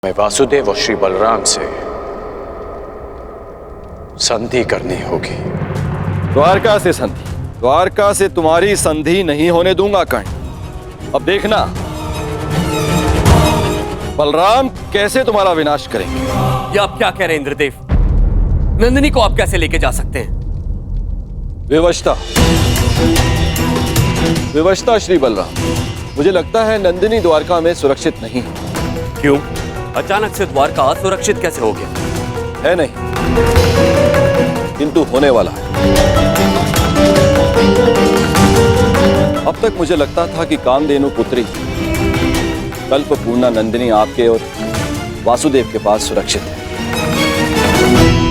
मैं वासुदेव और श्री बलराम से संधि करनी होगी। द्वारका से संधि? द्वारका से तुम्हारी संधि नहीं होने दूंगा कर्ण। अब देखना बलराम कैसे तुम्हारा विनाश करेंगे। ये आप क्या कह रहे हैं इंद्रदेव? नंदिनी को आप कैसे लेके जा सकते हैं? विवशता, विवशता श्री बलराम। मुझे लगता है नंदिनी द्वारका में सुरक्षित नहीं है। क्यों? अचानक से द्वारका असुरक्षित कैसे हो गया? है नहीं, किंतु होने वाला है। अब तक मुझे लगता था कि कामधेनु पुत्री कल्पपूर्णा नंदिनी आपके और वासुदेव के पास सुरक्षित है,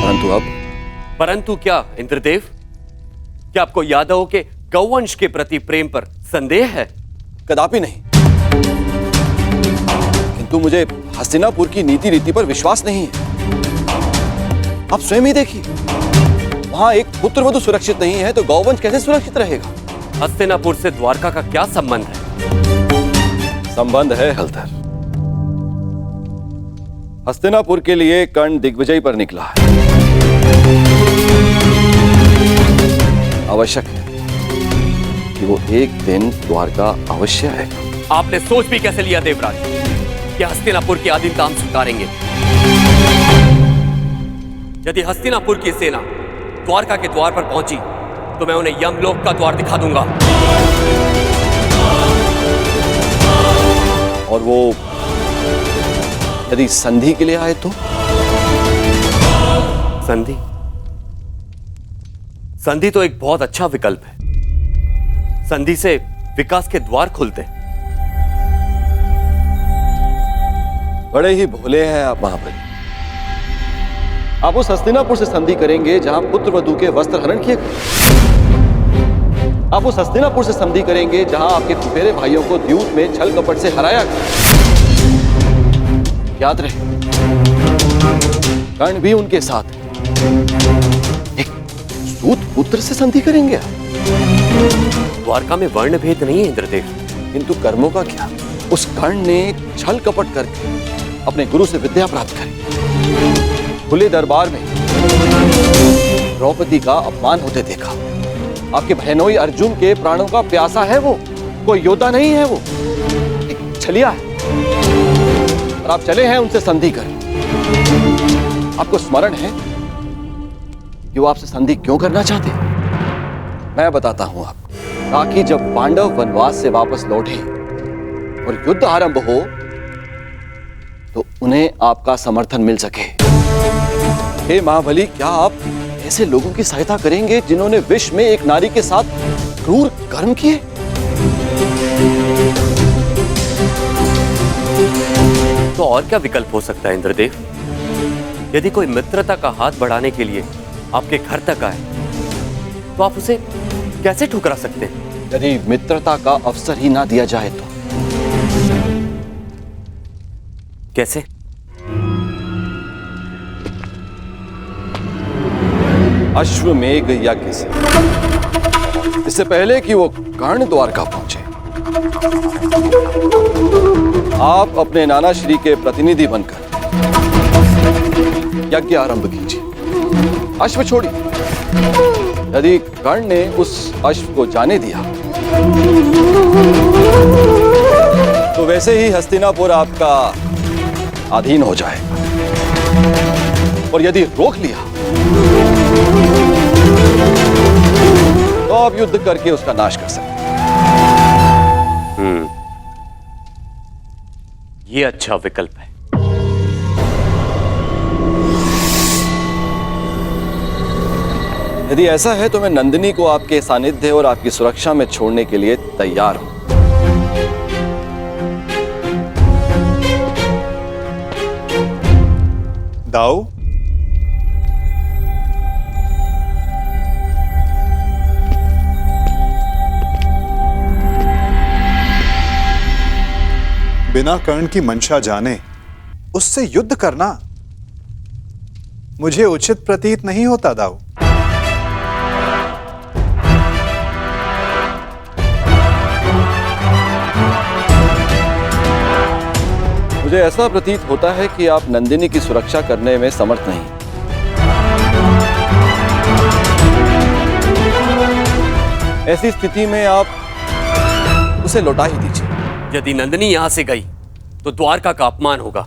परंतु अब? परंतु क्या इंद्रदेव? क्या आपको यादवों के गौवंश के प्रति प्रेम पर संदेह है? कदापि नहीं, किंतु मुझे हस्तिनापुर की नीति रीति पर विश्वास नहीं है। आप स्वयं ही देखिए, वहां एक पुत्रवधू सुरक्षित नहीं है तो गौवंश कैसे सुरक्षित रहेगा? हस्तिनापुर से द्वारका का क्या संबंध है? संबंध है हलधर। हस्तिनापुर के लिए कर्ण दिग्विजय पर निकला है। आवश्यक है कि वो एक दिन द्वारका अवश्य आएगा। आपने सोच भी कैसे लिया देवराज कि हस्तिनापुर की आधीनता हम स्वीकारेंगे? यदि हस्तिनापुर की सेना द्वारका के द्वार पर पहुंची तो मैं उन्हें यमलोक का द्वार दिखा दूंगा। और वो यदि संधि के लिए आए तो? संधि? संधि तो एक बहुत अच्छा विकल्प है। संधि से विकास के द्वार खुलते हैं। बड़े ही भोले हैं आप महाबली। आप उस हस्तिनापुर से संधि करेंगे जहां पुत्रवधू के वस्त्र हरण किए गए। आप उस हस्तिनापुर से संधि करेंगे जहां आपके फुफेरे भाइयों को द्यूत में छल कपट से हराया गया। याद रहे, कर्ण भी उनके साथ है। एक सूत पुत्र से संधि करेंगे आप? द्वारका में वर्ण भेद नहीं है इंद्रदेव। किंतु कर्मों का क्या? उस कर्ण ने छल कपट करके अपने गुरु से विद्या प्राप्त करी। खुले दरबार में द्रौपदी का अपमान होते देखा। आपके बहनोई अर्जुन के प्राणों का प्यासा है वो, कोई योद्धा नहीं है वो, एक छलिया है। और आप चले हैं उनसे संधि कर। आपको स्मरण है कि वो आपसे संधि क्यों करना चाहते हैं? मैं बताता हूं आपको, ताकि जब पांडव वनवास से वापस लौटे और युद्ध आरंभ हो तो उन्हें आपका समर्थन मिल सके। हे महाबली, क्या आप ऐसे लोगों की सहायता करेंगे जिन्होंने विश्व में एक नारी के साथ क्रूर कर्म किए? तो और क्या विकल्प हो सकता है इंद्रदेव? यदि कोई मित्रता का हाथ बढ़ाने के लिए आपके घर तक आए तो आप उसे कैसे ठुकरा सकते हैं? यदि मित्रता का अवसर ही ना दिया जाए तो? कैसे? अश्वमेघ यज्ञ से, इससे पहले कि वो कर्ण द्वारका पहुंचे, आप अपने नाना श्री के प्रतिनिधि बनकर यज्ञ आरंभ कीजिए। अश्व छोड़िए। यदि कर्ण ने उस अश्व को जाने दिया तो वैसे ही हस्तिनापुर आपका अधीन हो जाएगा, और यदि रोक लिया तो आप युद्ध करके उसका नाश कर सकते हैं। ये अच्छा विकल्प है। यदि ऐसा है तो मैं नंदिनी को आपके सानिध्य और आपकी सुरक्षा में छोड़ने के लिए तैयार हूं। दाऊ, बिना कर्ण की मंशा जाने उससे युद्ध करना मुझे उचित प्रतीत नहीं होता दाऊ। मुझे ऐसा प्रतीत होता है कि आप नंदिनी की सुरक्षा करने में समर्थ नहीं। ऐसी स्थिति में आप उसे लौटा ही दीजिए। यदि नंदिनी यहां से गई तो द्वारका का अपमान होगा,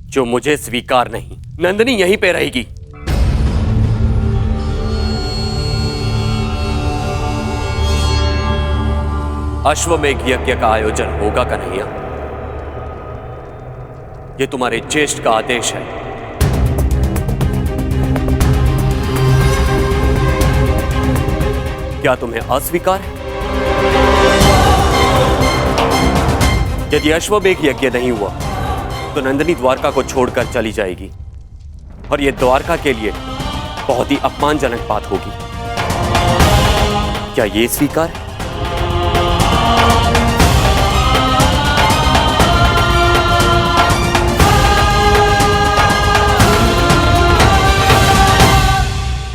जो मुझे स्वीकार नहीं। नंदिनी यहीं पे रहेगी। अश्वमेघ यज्ञ का आयोजन होगा कन्हैया, ये तुम्हारे ज्येष्ठ का आदेश है। क्या तुम्हें अस्वीकार है? यदि अश्वमेघ यज्ञ नहीं हुआ तो नंदिनी द्वारका को छोड़कर चली जाएगी, और यह द्वारका के लिए बहुत ही अपमानजनक बात होगी। क्या यह स्वीकार है?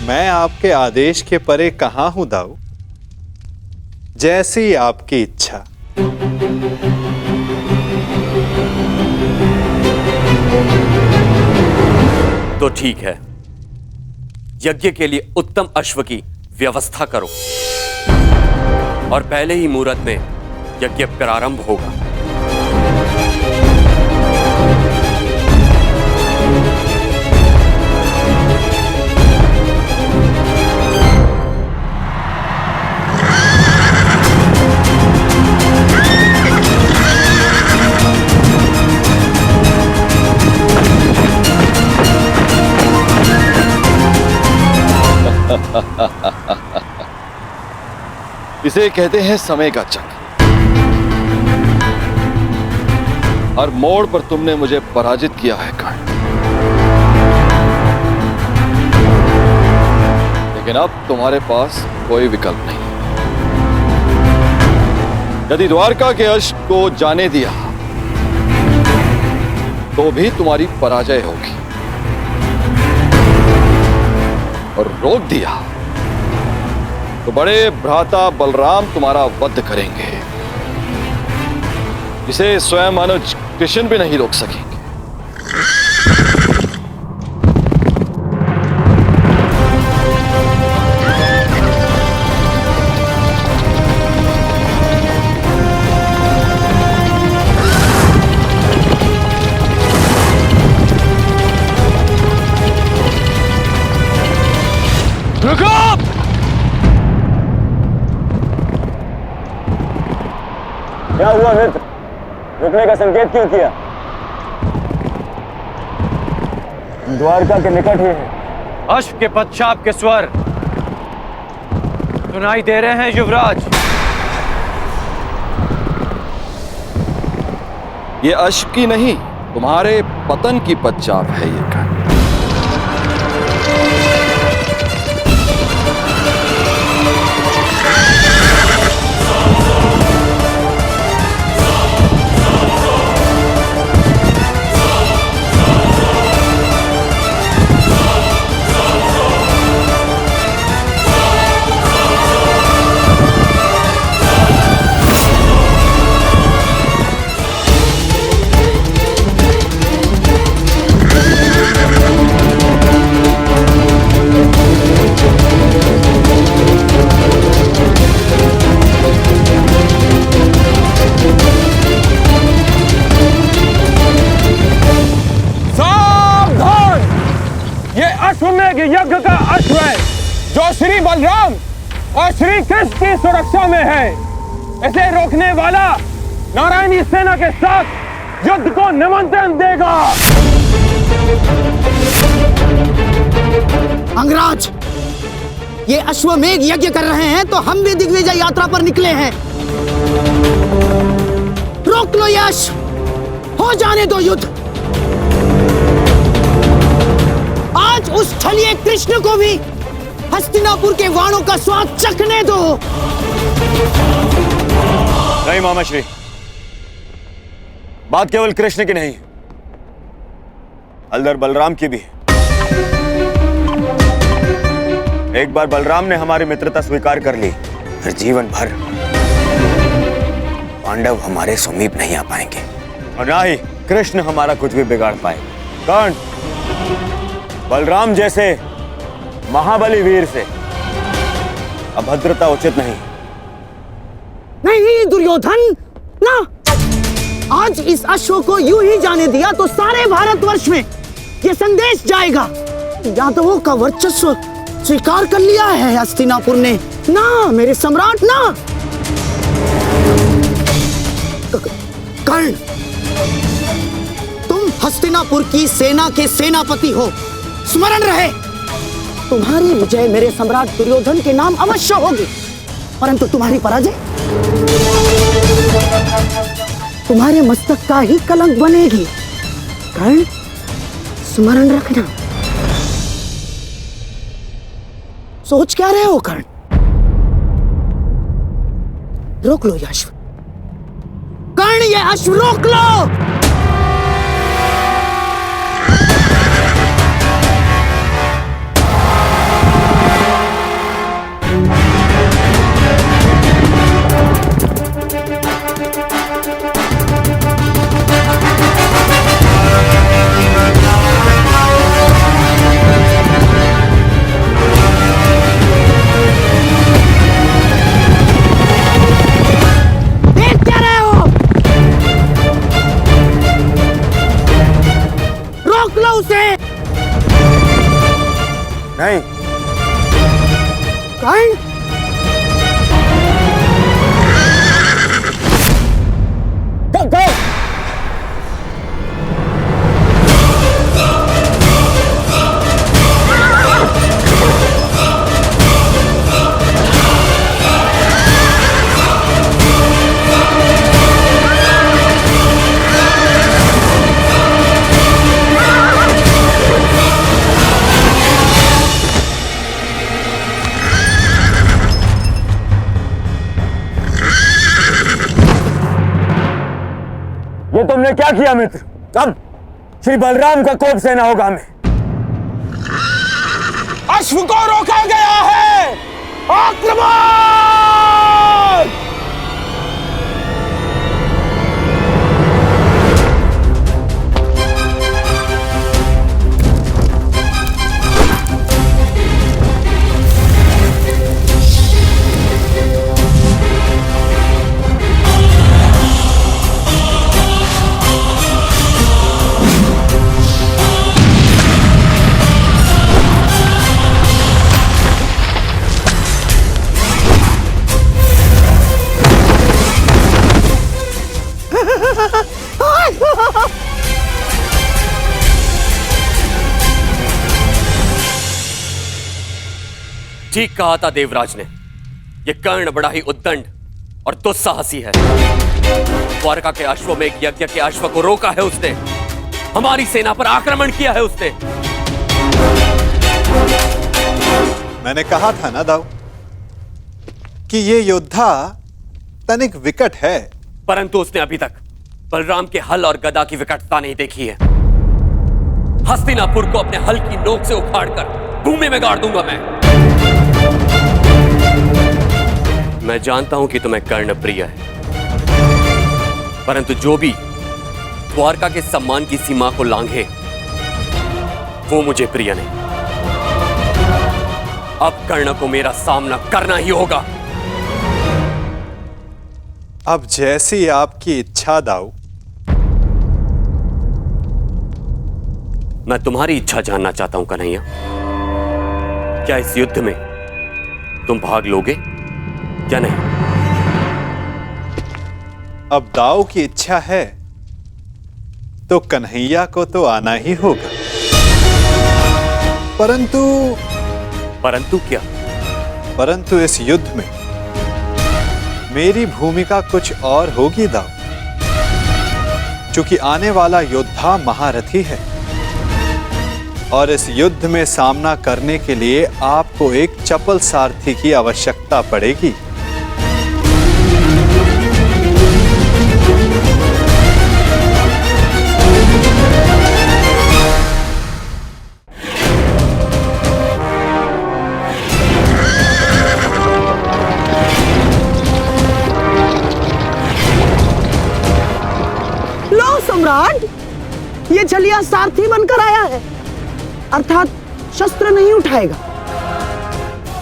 मैं आपके आदेश के परे कहां हूं दाऊ। जैसी आपकी इच्छा। तो ठीक है, यज्ञ के लिए उत्तम अश्व की व्यवस्था करो और पहले ही मुहूर्त में यज्ञ प्रारंभ होगा। इसे कहते हैं समय का चक्र। हर मोड़ पर तुमने मुझे पराजित किया है कर्ण, लेकिन अब तुम्हारे पास कोई विकल्प नहीं। यदि द्वारका के अश्व को जाने दिया तो भी तुम्हारी पराजय होगी, और रोक दिया तो बड़े भ्राता बलराम तुम्हारा वध करेंगे, इसे स्वयं अनुज कृष्ण भी नहीं रोक सकेंगे। क्या हुआ मित्र? रुकने का संकेत क्यों किया? द्वारका के निकट ही है। अश्व के पश्चात के स्वर सुनाई दे रहे हैं युवराज। ये अश्व की नहीं, तुम्हारे पतन की पश्चात है ये कर्ण। अश्वमेघ यज्ञ का अश्व है, जो श्री बलराम और श्री कृष्ण की सुरक्षा में है। इसे रोकने वाला नारायणी सेना के साथ युद्ध को निमंत्रण देगा। अंगराज, ये अश्वमेघ यज्ञ कर रहे हैं तो हम भी दिग्विजय यात्रा पर निकले हैं। रोक लो ये अश्व, हो जाने दो युद्ध। आज उस छलिए कृष्ण को भी हस्तिनापुर के वाणों का स्वाद चखने दो। नहीं मामाश्री, बात केवल कृष्ण की नहीं, हलधर बलराम की भी। एक बार बलराम ने हमारी मित्रता स्वीकार कर ली, फिर जीवन भर पांडव हमारे समीप नहीं आ पाएंगे, और ना ही कृष्ण हमारा कुछ भी बिगाड़ पाए। कर्ण, बलराम जैसे महाबली वीर से अभद्रता उचित नहीं। नहीं दुर्योधन, ना। आज इस अश्व को यूं ही जाने दिया तो सारे भारतवर्ष में यह संदेश जाएगा, यादवों का वर्चस्व स्वीकार कर लिया है हस्तिनापुर ने। ना मेरे सम्राट, ना। कर्ण, तुम हस्तिनापुर की सेना के सेनापति हो, स्मरण रहे। तुम्हारी विजय मेरे सम्राट दुर्योधन के नाम अवश्य होगी, परंतु तुम्हारी पराजय तुम्हारे मस्तक का ही कलंक बनेगी। कर्ण, स्मरण रखना। सोच क्या रहे हो कर्ण? रोक लो यह अश्व। कर्ण, यह अश्व रोक लो। नहीं। कर्ण, go! ये तुमने क्या किया मित्र? अब श्री बलराम का कोप सेना होगा हमें। अश्व को रोका गया है। आक्रमण! ठीक कहा था देवराज ने। यह कर्ण बड़ा ही उद्दंड और दुस्साहसी है। द्वारका के अश्वों में एक यज्ञ के अश्व को रोका है उसने। हमारी सेना पर आक्रमण किया है उसने। मैंने कहा था ना दाऊ कि ये योद्धा तनिक विकट है, परंतु उसने अभी तक बलराम के हल और गदा की विकटता नहीं देखी है। हस्तिनापुर को अपने हल की नोक से उखाड़कर भूमि में गाड़ दूंगा मैं जानता हूं कि तुम्हें कर्ण प्रिय है, परंतु जो भी द्वारका के सम्मान की सीमा को लांघे वो मुझे प्रिय नहीं। अब कर्ण को मेरा सामना करना ही होगा। अब जैसी आपकी इच्छा दाऊ। मैं तुम्हारी इच्छा जानना चाहता हूं कन्हैया। क्या इस युद्ध में तुम भाग लोगे या नहीं? अब दाऊ की इच्छा है तो कन्हैया को तो आना ही होगा, परंतु क्या? परंतु इस युद्ध में मेरी भूमिका कुछ और होगी दाऊ, क्योंकि आने वाला योद्धा महारथी है और इस युद्ध में सामना करने के लिए आपको एक चपल सारथी की आवश्यकता पड़ेगी। लो सम्राट, आया है, अर्थात शस्त्र नहीं उठाएगा।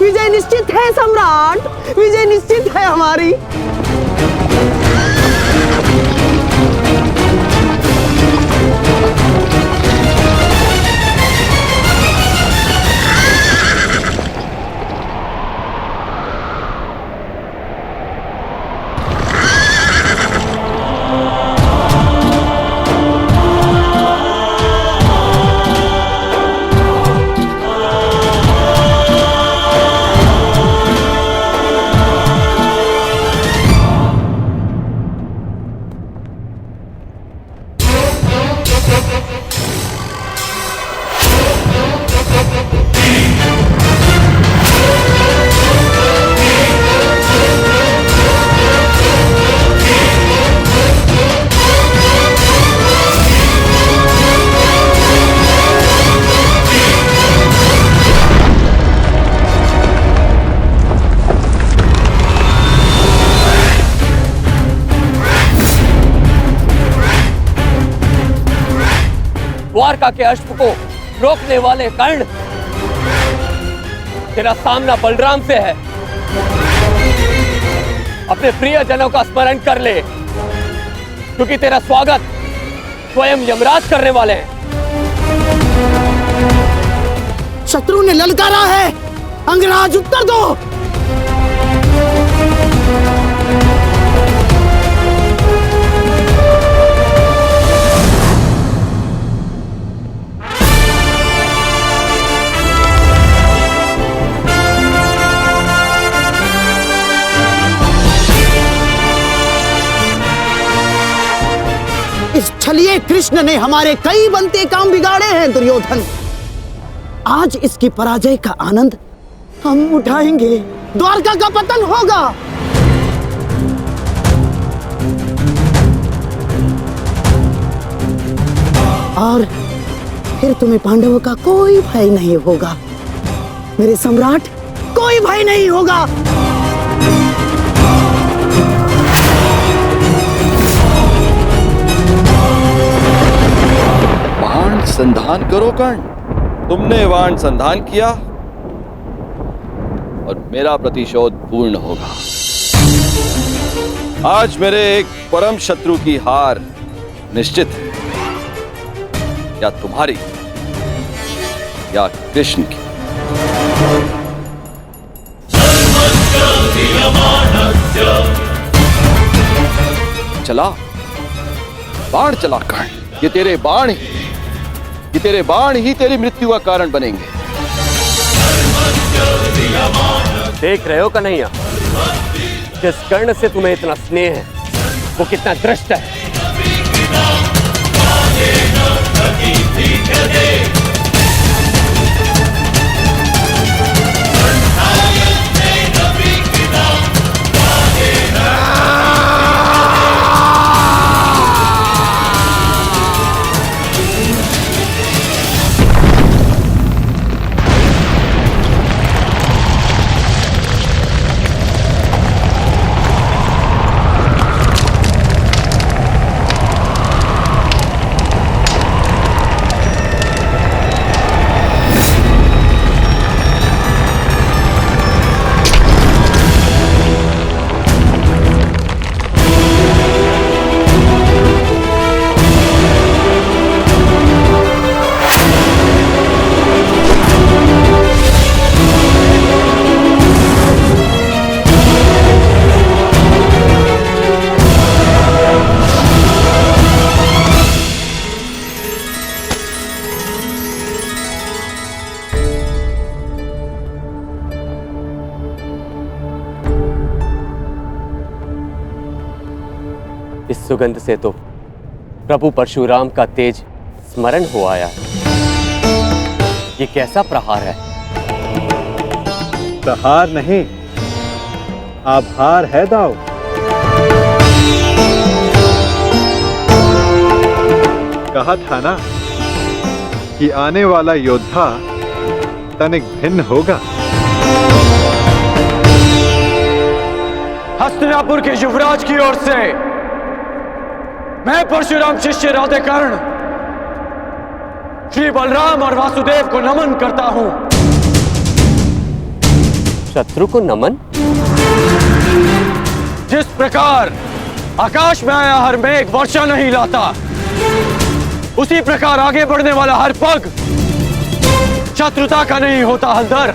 विजय निश्चित है सम्राट, विजय निश्चित है हमारी। द्वारका के अश्व को रोकने वाले कर्ण, तेरा सामना बलराम से है। अपने प्रियजनों का स्मरण कर ले, क्योंकि तेरा स्वागत स्वयं यमराज करने वाले हैं। शत्रु ने ललकारा है, अंगराज उत्तर दो। इस छलिए कृष्ण ने हमारे कई बनते काम बिगाड़े हैं दुर्योधन। आज इसकी पराजय का आनंद हम उठाएंगे, द्वारका का पतन होगा। और फिर तुम्हें पांडवों का कोई भय नहीं होगा, मेरे सम्राट, कोई भय नहीं होगा। बाण संधान करो कर्ण। तुमने बाण संधान किया और मेरा प्रतिशोध पूर्ण होगा। आज मेरे एक परम शत्रु की हार निश्चित है, या तुम्हारी या कृष्ण की। चला बाण चला कर्ण। ये तेरे बाण ही तेरी मृत्यु का कारण बनेंगे। देख रहे हो कन्हैया, जिस कर्ण से तुम्हें इतना स्नेह है वो कितना दृष्ट है। इस सुगंध से तो प्रभु परशुराम का तेज स्मरण हो आया। ये कैसा प्रहार है? प्रहार नहीं, आभार है दाऊ। कहा था ना कि आने वाला योद्धा तनिक भिन्न होगा। हस्तिनापुर के युवराज की ओर से मैं परशुराम शिष्य राधेकर्ण श्री बलराम और वासुदेव को नमन करता हूं। शत्रु को नमन? जिस प्रकार आकाश में आया हर मेघ वर्षा नहीं लाता, उसी प्रकार आगे बढ़ने वाला हर पग शत्रुता का नहीं होता हलधर।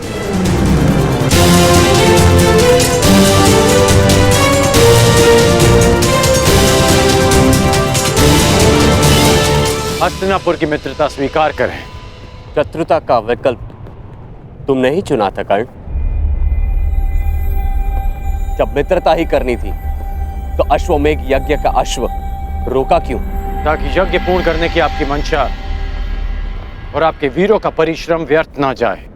हस्तिनापुर की मित्रता स्वीकार करें। शत्रुता का विकल्प तुमने ही चुना था कर्ण। जब मित्रता ही करनी थी तो अश्वमेघ यज्ञ का अश्व रोका क्यों? ताकि यज्ञ पूर्ण करने की आपकी मंशा और आपके वीरों का परिश्रम व्यर्थ ना जाए।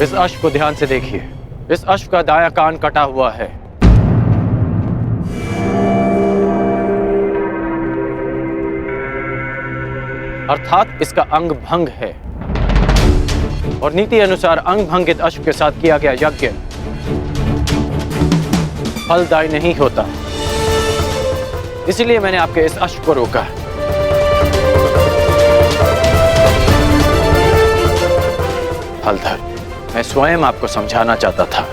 इस अश्व को ध्यान से देखिए। इस अश्व का दायां कान कटा हुआ है। अर्थात इसका अंग भंग है और नीति अनुसार अंग भंगित अश्व के साथ किया गया यज्ञ फलदायी नहीं होता। इसलिए मैंने आपके इस अश्व को रोका। हलधर, मैं स्वयं आपको समझाना चाहता था,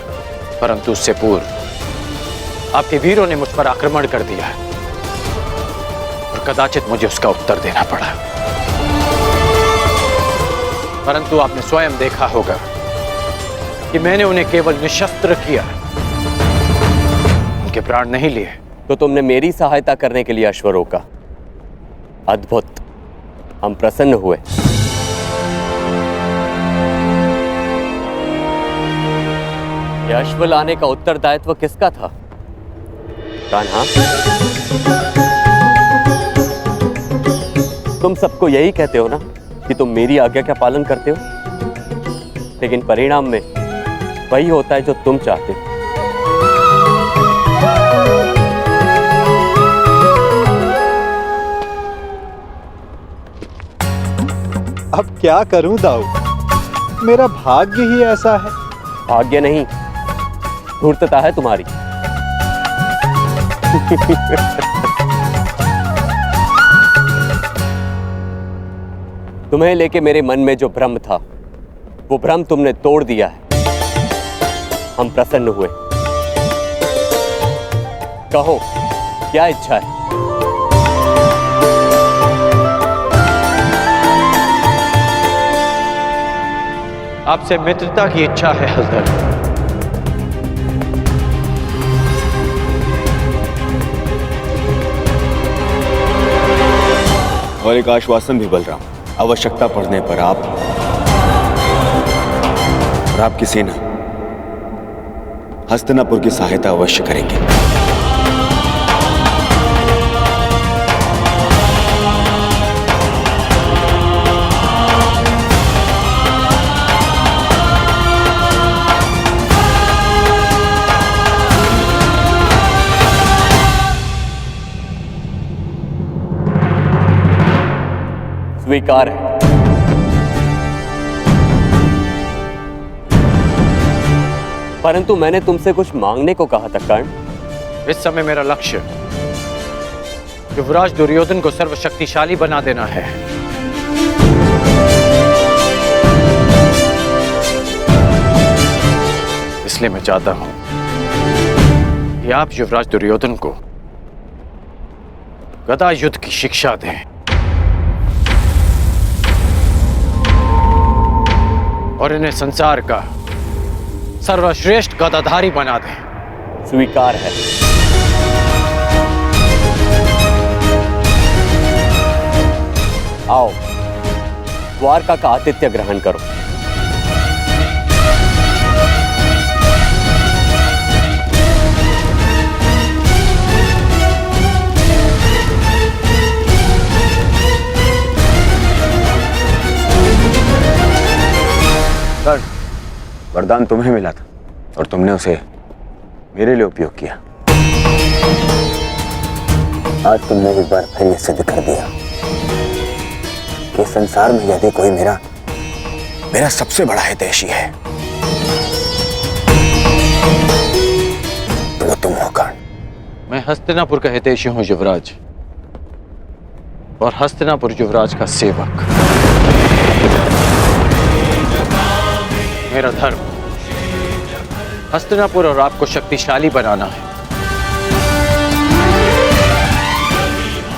परंतु उससे पूर्व आपके वीरों ने मुझ पर आक्रमण कर दिया और कदाचित मुझे उसका उत्तर देना पड़ा। परंतु आपने स्वयं देखा होगा कि मैंने उन्हें केवल निशस्त्र किया, उनके प्राण नहीं लिए। तो तुमने मेरी सहायता करने के लिए अश्व रोका। अद्भुत, हम प्रसन्न हुए। यह अश्व लाने का उत्तरदायित्व किसका था? कान्हा, तुम सबको यही कहते हो ना कि तुम मेरी आज्ञा का पालन करते हो, लेकिन परिणाम में वही होता है जो तुम चाहते हो। अब क्या करूं दाऊ, मेरा भाग्य ही ऐसा है। भाग्य नहीं, धूर्तता है तुम्हारी। तुम्हें लेके मेरे मन में जो भ्रम था, वो भ्रम तुमने तोड़ दिया है। हम प्रसन्न हुए। कहो, क्या इच्छा है? आपसे मित्रता की इच्छा है हलधर। और एक आश्वासन भी बलराम, आवश्यकता पड़ने पर आप और आपकी सेना हस्तिनापुर की सहायता अवश्य करेंगे। स्वीकार है। परंतु मैंने तुमसे कुछ मांगने को कहा था कर्ण। इस समय मेरा लक्ष्य युवराज दुर्योधन को सर्वशक्तिशाली बना देना है। इसलिए मैं चाहता हूं कि आप युवराज दुर्योधन को गदा युद्ध की शिक्षा दें और इन्हें संसार का सर्वश्रेष्ठ गदाधारी बना दें। स्वीकार है। आओ, द्वारका का आतिथ्य ग्रहण करो। वरदान तुम्हें मिला था और तुमने उसे मेरे लिए उपयोग किया। आज तुमने एक बार फिर यह सिद्ध कर दिया कि संसार में यदि कोई मेरा सबसे बड़ा हितैषी है तो वो तुम हो कर्ण। मैं मैं हस्तिनापुर का हितैषी हूं युवराज, और हस्तिनापुर युवराज का सेवक। मेरा धर्म हस्तिनापुर और आपको शक्तिशाली बनाना है।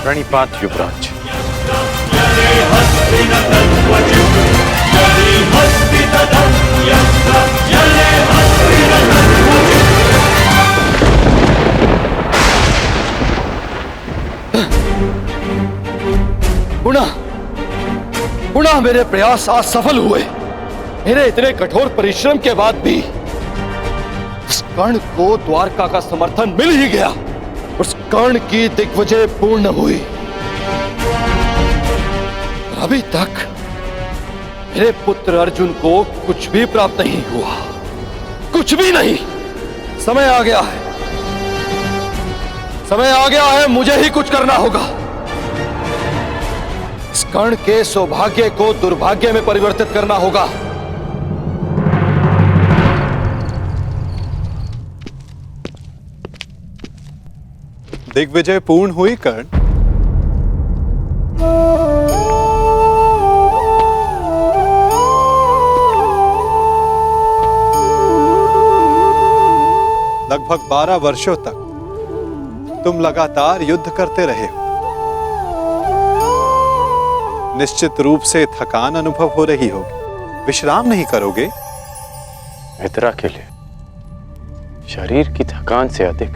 प्रणिपात युवराज। पुनः मेरे प्रयास आज सफल हुए। मेरे इतने कठोर परिश्रम के बाद भी उस कर्ण को द्वारका का समर्थन मिल ही गया। उस कर्ण की दिग्विजय पूर्ण हुई। अभी तक मेरे पुत्र अर्जुन को कुछ भी प्राप्त नहीं हुआ, कुछ भी नहीं। समय आ गया है, समय आ गया है, मुझे ही कुछ करना होगा। इस कर्ण के सौभाग्य को दुर्भाग्य में परिवर्तित करना होगा। दिग्विजय पूर्ण हुई कर्ण। लगभग 12 वर्षों तक तुम लगातार युद्ध करते रहे हो। निश्चित रूप से थकान अनुभव हो रही होगी। विश्राम नहीं करोगे? मित्रा के लिए शरीर की थकान से अधिक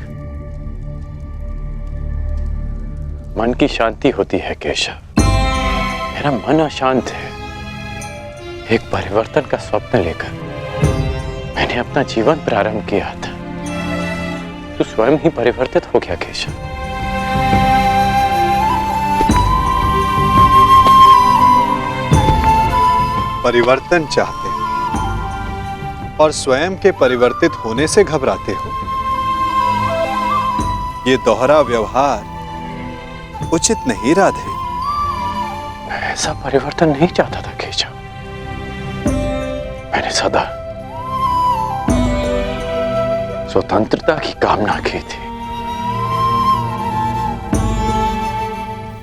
मन की शांति होती है केशव। मेरा मन अशांत है। एक परिवर्तन का स्वप्न लेकर मैंने अपना जीवन प्रारंभ किया था। तू स्वयं ही परिवर्तित हो गया केशव। परिवर्तन चाहते हो और स्वयं के परिवर्तित होने से घबराते हो। ये दोहरा व्यवहार उचित नहीं राधे। मैं ऐसा परिवर्तन नहीं चाहता था केशव। मैंने सदा स्वतंत्रता की कामना की थी,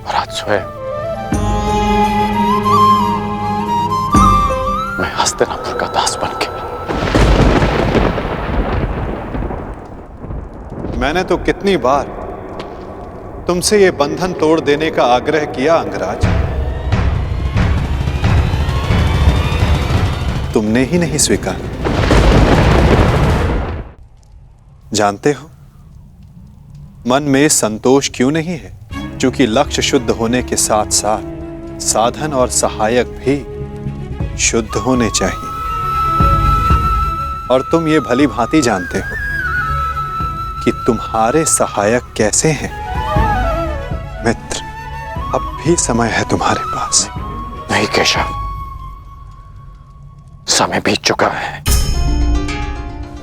और आज स्वयं मैं हस्तिनापुर का दास बन गया। मैंने तो कितनी बार तुमसे ये बंधन तोड़ देने का आग्रह किया अंगराज, तुमने ही नहीं स्वीकारा। जानते हो मन में संतोष क्यों नहीं है? क्योंकि लक्ष्य शुद्ध होने के साथ साथ साधन और सहायक भी शुद्ध होने चाहिए। और तुम ये भली भांति जानते हो कि तुम्हारे सहायक कैसे हैं। मित्र, अब भी समय है तुम्हारे पास। नहीं केशव, समय बीत चुका है।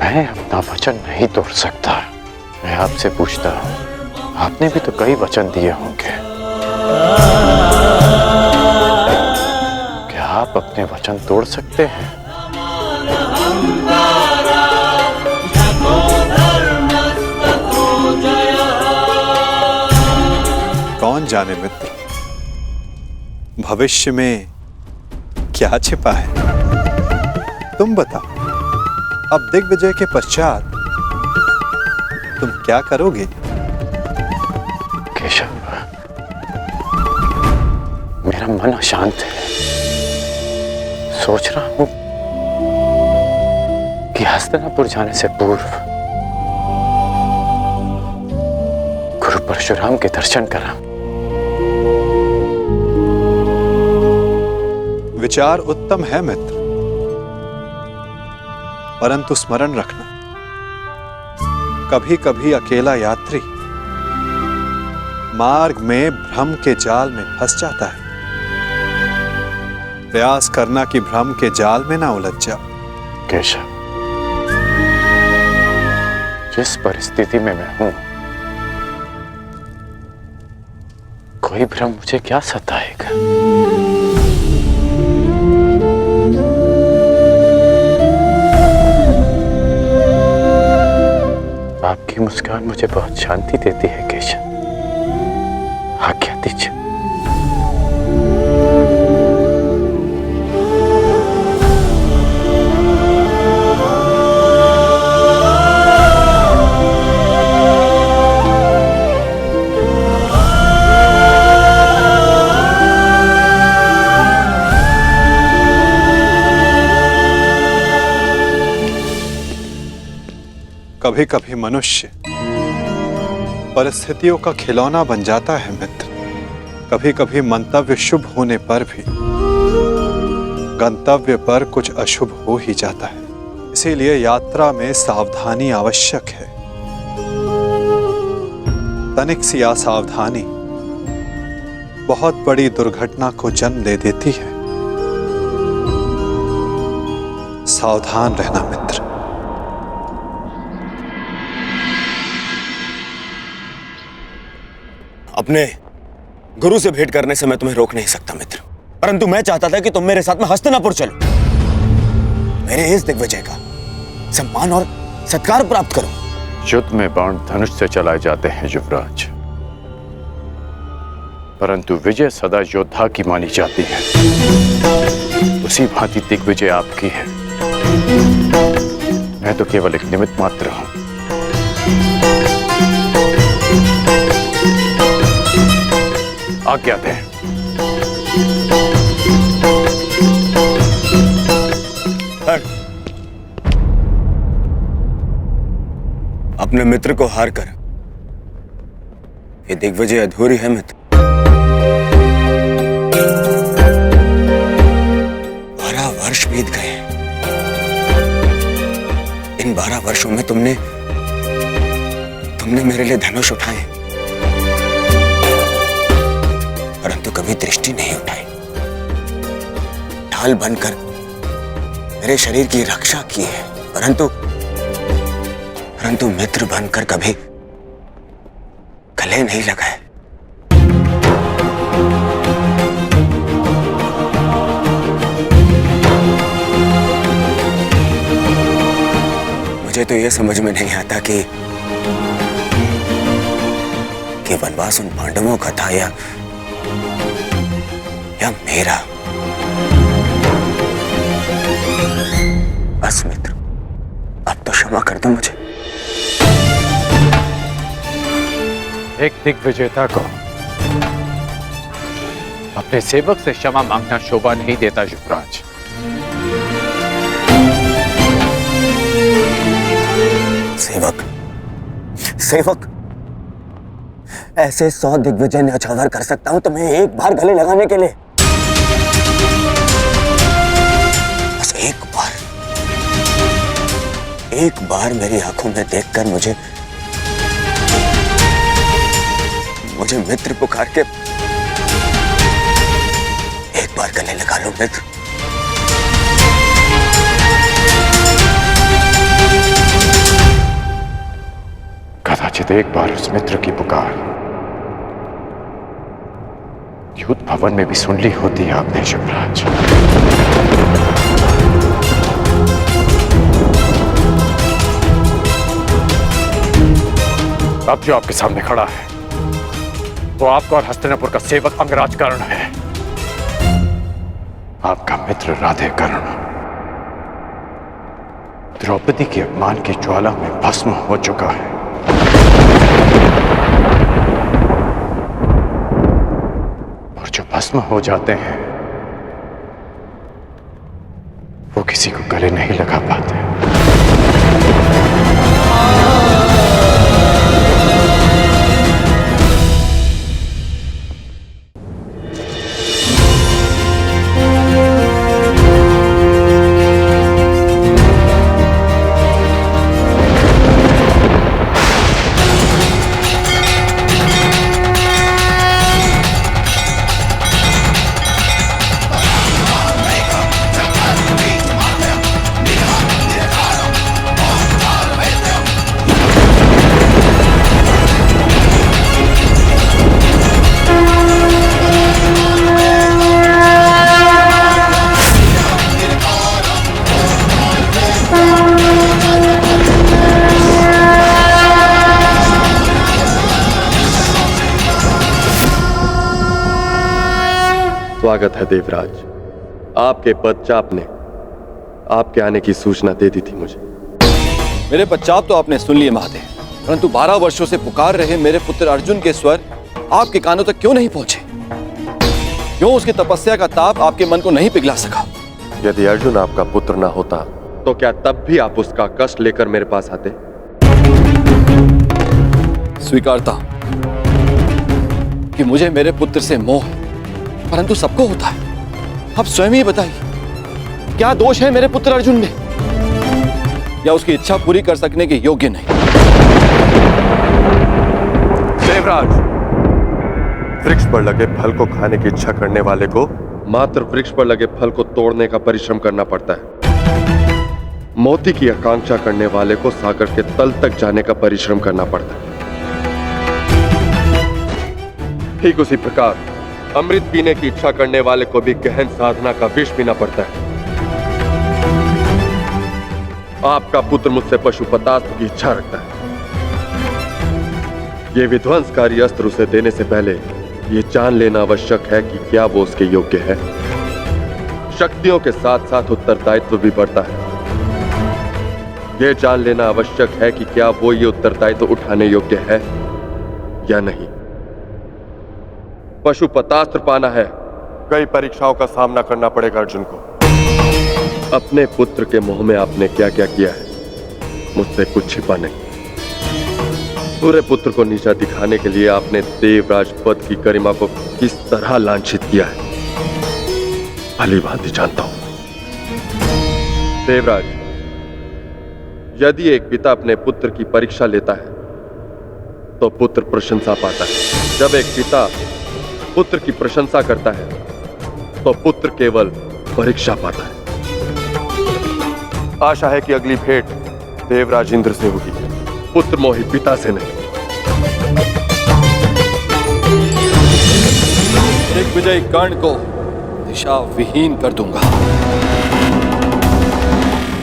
मैं अपना वचन नहीं तोड़ सकता। मैं आपसे पूछता हूं, आपने भी तो कई वचन दिए होंगे। क्या आप अपने वचन तोड़ सकते हैं? कौन जाने मित्र, भविष्य में क्या छिपा है। तुम बताओ, अब दिग्विजय के पश्चात तुम क्या करोगे? केशव, मेरा मन अशांत है। सोच रहा हूं कि हस्तिनापुर जाने से पूर्व गुरु परशुराम के दर्शन करा। विचार उत्तम है मित्र, परंतु स्मरण रखना, कभी कभी अकेला यात्री मार्ग में भ्रम के जाल में फंस जाता है। प्रयास करना कि भ्रम के जाल में ना उलझ जाओ। केशव, जिस परिस्थिति में मैं हूं, कोई भ्रम मुझे क्या सताएगा। आपकी मुस्कान मुझे बहुत शांति देती है केशव। आज्ञा दीजिए। कभी कभी मनुष्य परिस्थितियों का खिलौना बन जाता है मित्र। कभी कभी मंतव्य शुभ होने पर भी गंतव्य पर कुछ अशुभ हो ही जाता है। इसीलिए यात्रा में सावधानी आवश्यक है। तनिक सी असावधानी बहुत बड़ी दुर्घटना को जन्म दे देती है। सावधान रहना मित्र। अपने गुरु से भेंट करने से मैं तुम्हें रोक नहीं सकता मित्र, परंतु मैं चाहता था कि तुम मेरे साथ में हस्तिनापुर चलो, मेरे इस दिग्विजय का सम्मान और सत्कार प्राप्त करो। युद्ध में बाण धनुष से चलाए जाते हैं युवराज, परंतु विजय सदा योद्धा की मानी जाती है। उसी भांति दिग्विजय आपकी है। मैं तो केवल एक निमित्त मात्र हूं। आज्ञा दें। अपने मित्र को हार कर ये दिग्विजय अधूरी है मित्र। 12 वर्ष बीत गए। इन 12 वर्षों में तुमने मेरे लिए धनुष उठाए, परंतु कभी दृष्टि नहीं उठाई। ढाल बनकर मेरे शरीर की रक्षा की है, परंतु मित्र बनकर कभी गले नहीं लगाए। मुझे तो यह समझ में नहीं आता कि वनवास उन पांडवों का था या मेरा। बस मित्र, अब तो क्षमा कर दो मुझे। एक दिग्विजेता को अपने सेवक से क्षमा मांगना शोभा नहीं देता युवराज। सेवक ऐसे 100 दिग्विजय न्यौछावर कर सकता हूं तुम्हें एक बार गले लगाने के लिए। बस एक बार मेरी आंखों में देखकर मुझे मित्र पुकार के एक बार गले लगा लो मित्र। कदाचित एक बार उस मित्र की पुकार युद्ध भवन में भी सुन ली होती है आपने युवराज। अब जो आपके सामने खड़ा है वो आपका और हस्तिनापुर का सेवक अंगराज कर्ण है, आपका मित्र राधे कर्ण। द्रौपदी के अपमान की ज्वाला में भस्म हो चुका है। और जो भस्म हो जाते हैं वो किसी को गले नहीं लगा पाते। स्वागत है देवराज। आपके पदचाप ने आपके आने की सूचना दे दी थी मुझे। मेरे पश्चात तो आपने सुन लिए महादेव, परंतु 12 वर्षों से पुकार रहे मेरे पुत्र अर्जुन के स्वर आपके कानों तक क्यों नहीं पहुंचे? क्यों उसकी तपस्या का ताप आपके मन को नहीं पिघला सका? यदि अर्जुन आपका पुत्र ना होता तो क्या तब भी आप उसका कष्ट लेकर मेरे पास आते? स्वीकारता कि मुझे मेरे पुत्र से मोह, परंतु सबको होता है। अब स्वयं ही बताइए, क्या दोष है मेरे पुत्र अर्जुन में, या उसकी इच्छा पूरी कर सकने के योग्य नहीं? देवराज, वृक्ष पर लगे फल को खाने की इच्छा करने वाले को मात्र वृक्ष पर लगे फल को तोड़ने का परिश्रम करना पड़ता है। मोती की आकांक्षा करने वाले को सागर के तल तक जाने का परिश्रम करना पड़ता है। ठीक उसी प्रकार अमृत पीने की इच्छा करने वाले को भी गहन साधना का विष पीना पड़ता है। आपका पुत्र मुझसे पशुपतास्त्र की इच्छा रखता है। यह विध्वंसकारी अस्त्र उसे देने से पहले यह जान लेना आवश्यक है कि क्या वो उसके योग्य है। शक्तियों के साथ साथ उत्तरदायित्व भी बढ़ता है। यह जान लेना आवश्यक है कि क्या वो ये उत्तरदायित्व उठाने योग्य है या नहीं। पशुपतास्त्र पाना है, कई परीक्षाओं का सामना करना पड़ेगा अर्जुन को। अपने पुत्र के मोह में आपने क्या क्या किया है, मुझसे कुछ छिपा नहीं। पूरे पुत्र को नीचा दिखाने के लिए आपने देवराज पद की गरिमा को किस तरह लांछित किया है, भली भांति जानता हूं। देवराज, यदि एक पिता अपने पुत्र की परीक्षा लेता है तो पुत्र प्रशंसा पाता है। जब एक पिता पुत्र की प्रशंसा करता है तो पुत्र केवल परीक्षा पाता है। आशा है कि अगली भेंट देवराज इंद्र से होगी, पुत्र मोही पिता से नहीं। दिग्विजय कर्ण को दिशा विहीन कर दूंगा,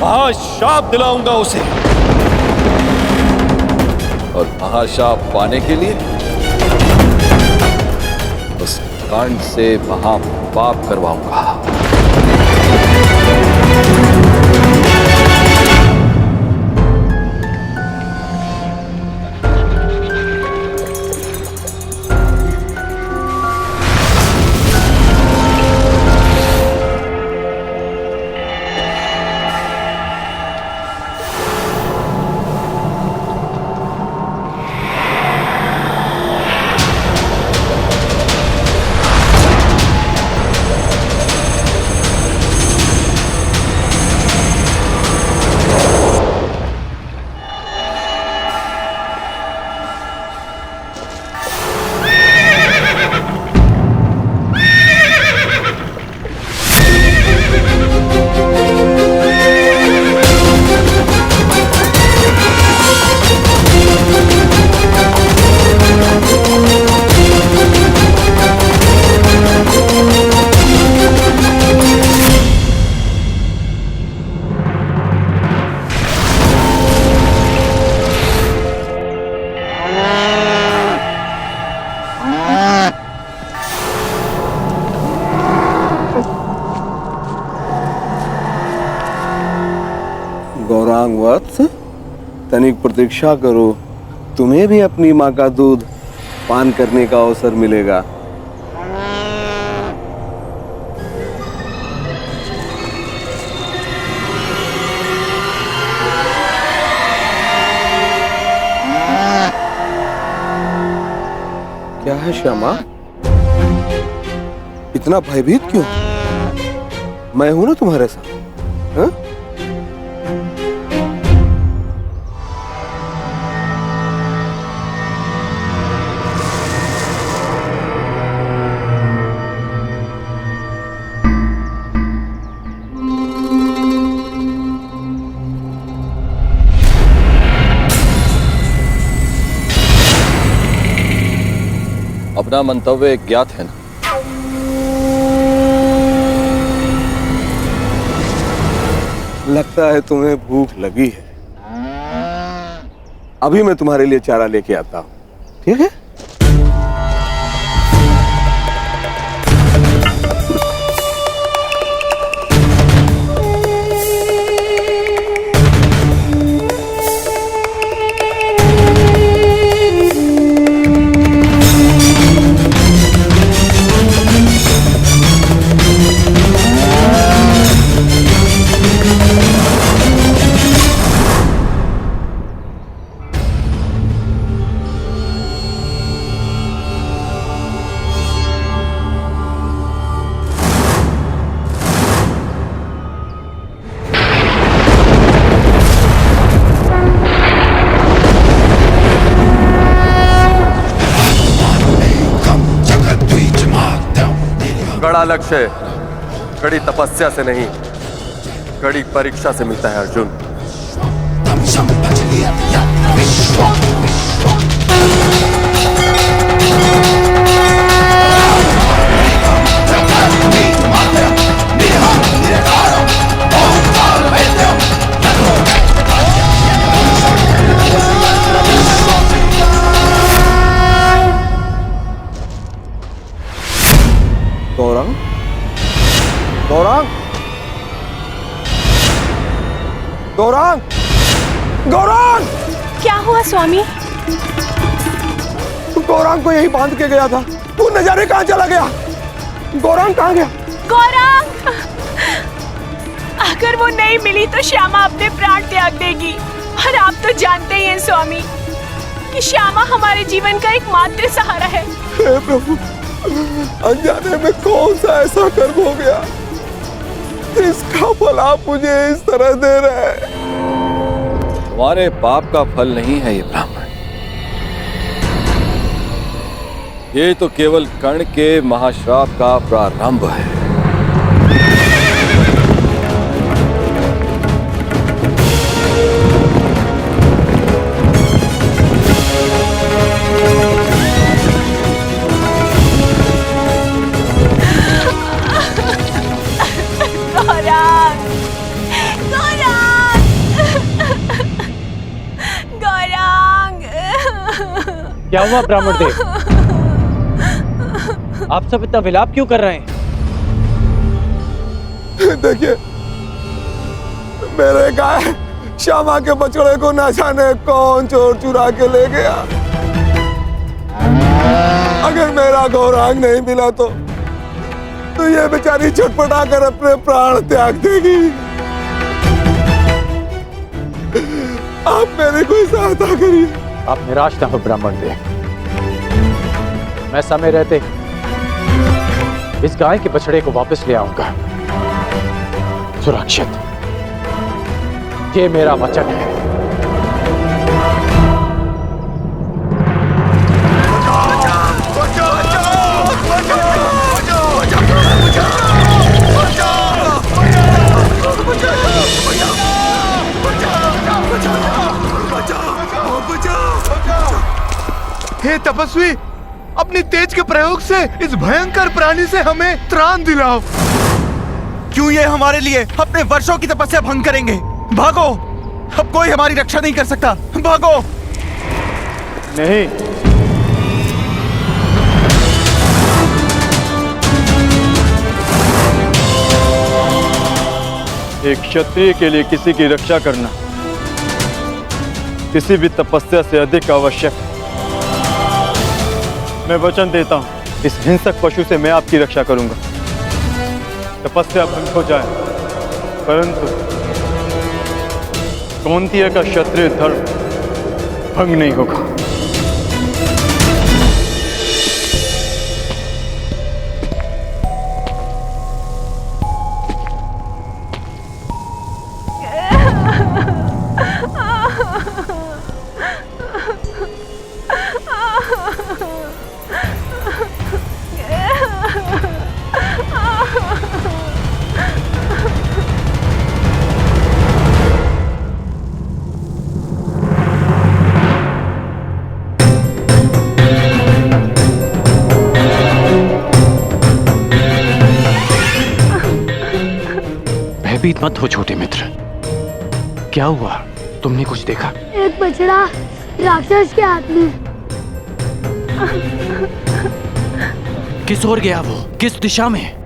महाशाप दिलाऊंगा उसे, और महाशाप पाने के लिए उस कर्ण से महापाप करवाऊंगा। गौरांग वत्स, तनिक प्रतीक्षा करो, तुम्हें भी अपनी माँ का दूध पान करने का अवसर मिलेगा। क्या है श्यामा, इतना भयभीत क्यों? मैं हूं ना तुम्हारे साथ। हाँ? अपना मंतव्य ज्ञात है ना? लगता है तुम्हें भूख लगी है। अभी मैं तुम्हारे लिए चारा लेके आता हूं, ठीक है? कड़ा लक्ष्य कड़ी तपस्या से नहीं, कड़ी परीक्षा से मिलता है अर्जुन। गौरांग, गौरांग, गौरांग, गौरांग! क्या हुआ स्वामी? गौरांग को यही बांध के गया था, तू न जाने कहां चला गया। गौरांग कहां गया? गौरांग! अगर वो नहीं मिली तो श्यामा अपने प्राण त्याग देगी, और आप तो जानते ही हैं स्वामी कि श्यामा हमारे जीवन का एकमात्र सहारा है। हे प्रभु, अनजाने में कौन सा ऐसा कर्म हो गया इसका फल आप मुझे इस तरह दे रहे हैं। तुम्हारे पाप का फल नहीं है ये ब्राह्मण, ये तो केवल कर्ण के महाश्राप का प्रारंभ है। क्या हुआ ब्राह्मण देव? आप सब इतना विलाप क्यों कर रहे हैं? देखिए, मेरे गाय श्यामा के बछड़े को न जाने कौन चोर चुरा के ले गया। अगर मेरा गौरांग नहीं मिला तो ये बेचारी छटपटा कर अपने प्राण त्याग देगी। आप मेरी कोई सहायता करिए। आप निराश ना हो ब्राह्मण देव, मैं समय रहते इस गाय के बछड़े को वापस ले आऊंगा सुरक्षित। ये मेरा वचन है। हे तपस्वी, अपनी तेज के प्रयोग से इस भयंकर प्राणी से हमें त्राण दिलाओ। क्यों ये हमारे लिए अपने वर्षों की तपस्या भंग करेंगे? भागो, अब कोई हमारी रक्षा नहीं कर सकता। भागो। नहीं, एक क्षत्रिय के लिए किसी की रक्षा करना किसी भी तपस्या से अधिक आवश्यक है। मैं वचन देता हूं, इस हिंसक पशु से मैं आपकी रक्षा करूंगा। तपस्या भंग हो जाए, परंतु कौंतेय का क्षत्रिय धर्म भंग नहीं होगा। भयभीत मत हो छोटे मित्र। क्या हुआ? तुमने कुछ देखा? एक बछड़ा राक्षस के हाथ में। किस ओर गया वो? किस दिशा में?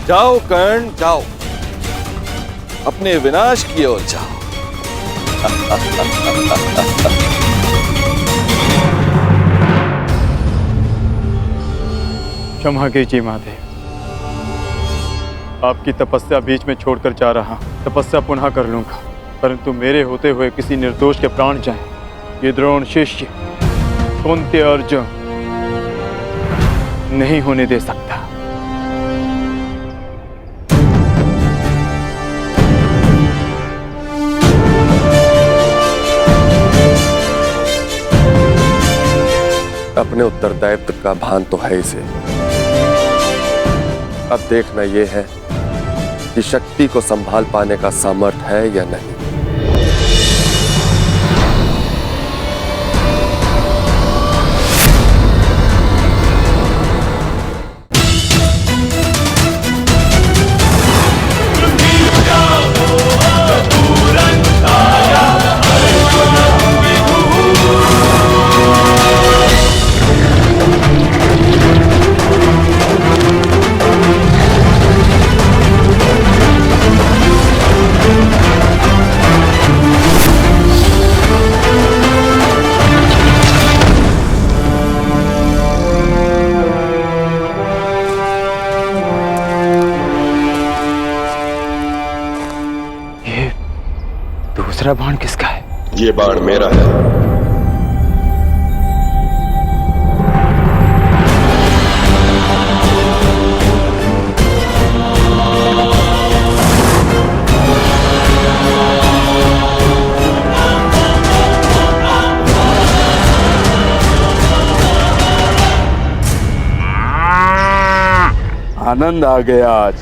जाओ कर्ण, जाओ, अपने विनाश की ओर जाओ। क्षमा कीजिए महादेव, आपकी तपस्या बीच में छोड़कर जा रहा। तपस्या पुनः कर लूंगा, परंतु मेरे होते हुए किसी निर्दोष के प्राण जाएं, ये द्रोण शिष्य कुंती अर्जुन नहीं होने दे सकता। अपने उत्तरदायित्व का भान तो है इसे। अब देखना यह है कि शक्ति को संभाल पाने का सामर्थ्य है या नहीं। दूसरा बाण किसका है? ये बाण मेरा है। आनंद आ गया आज।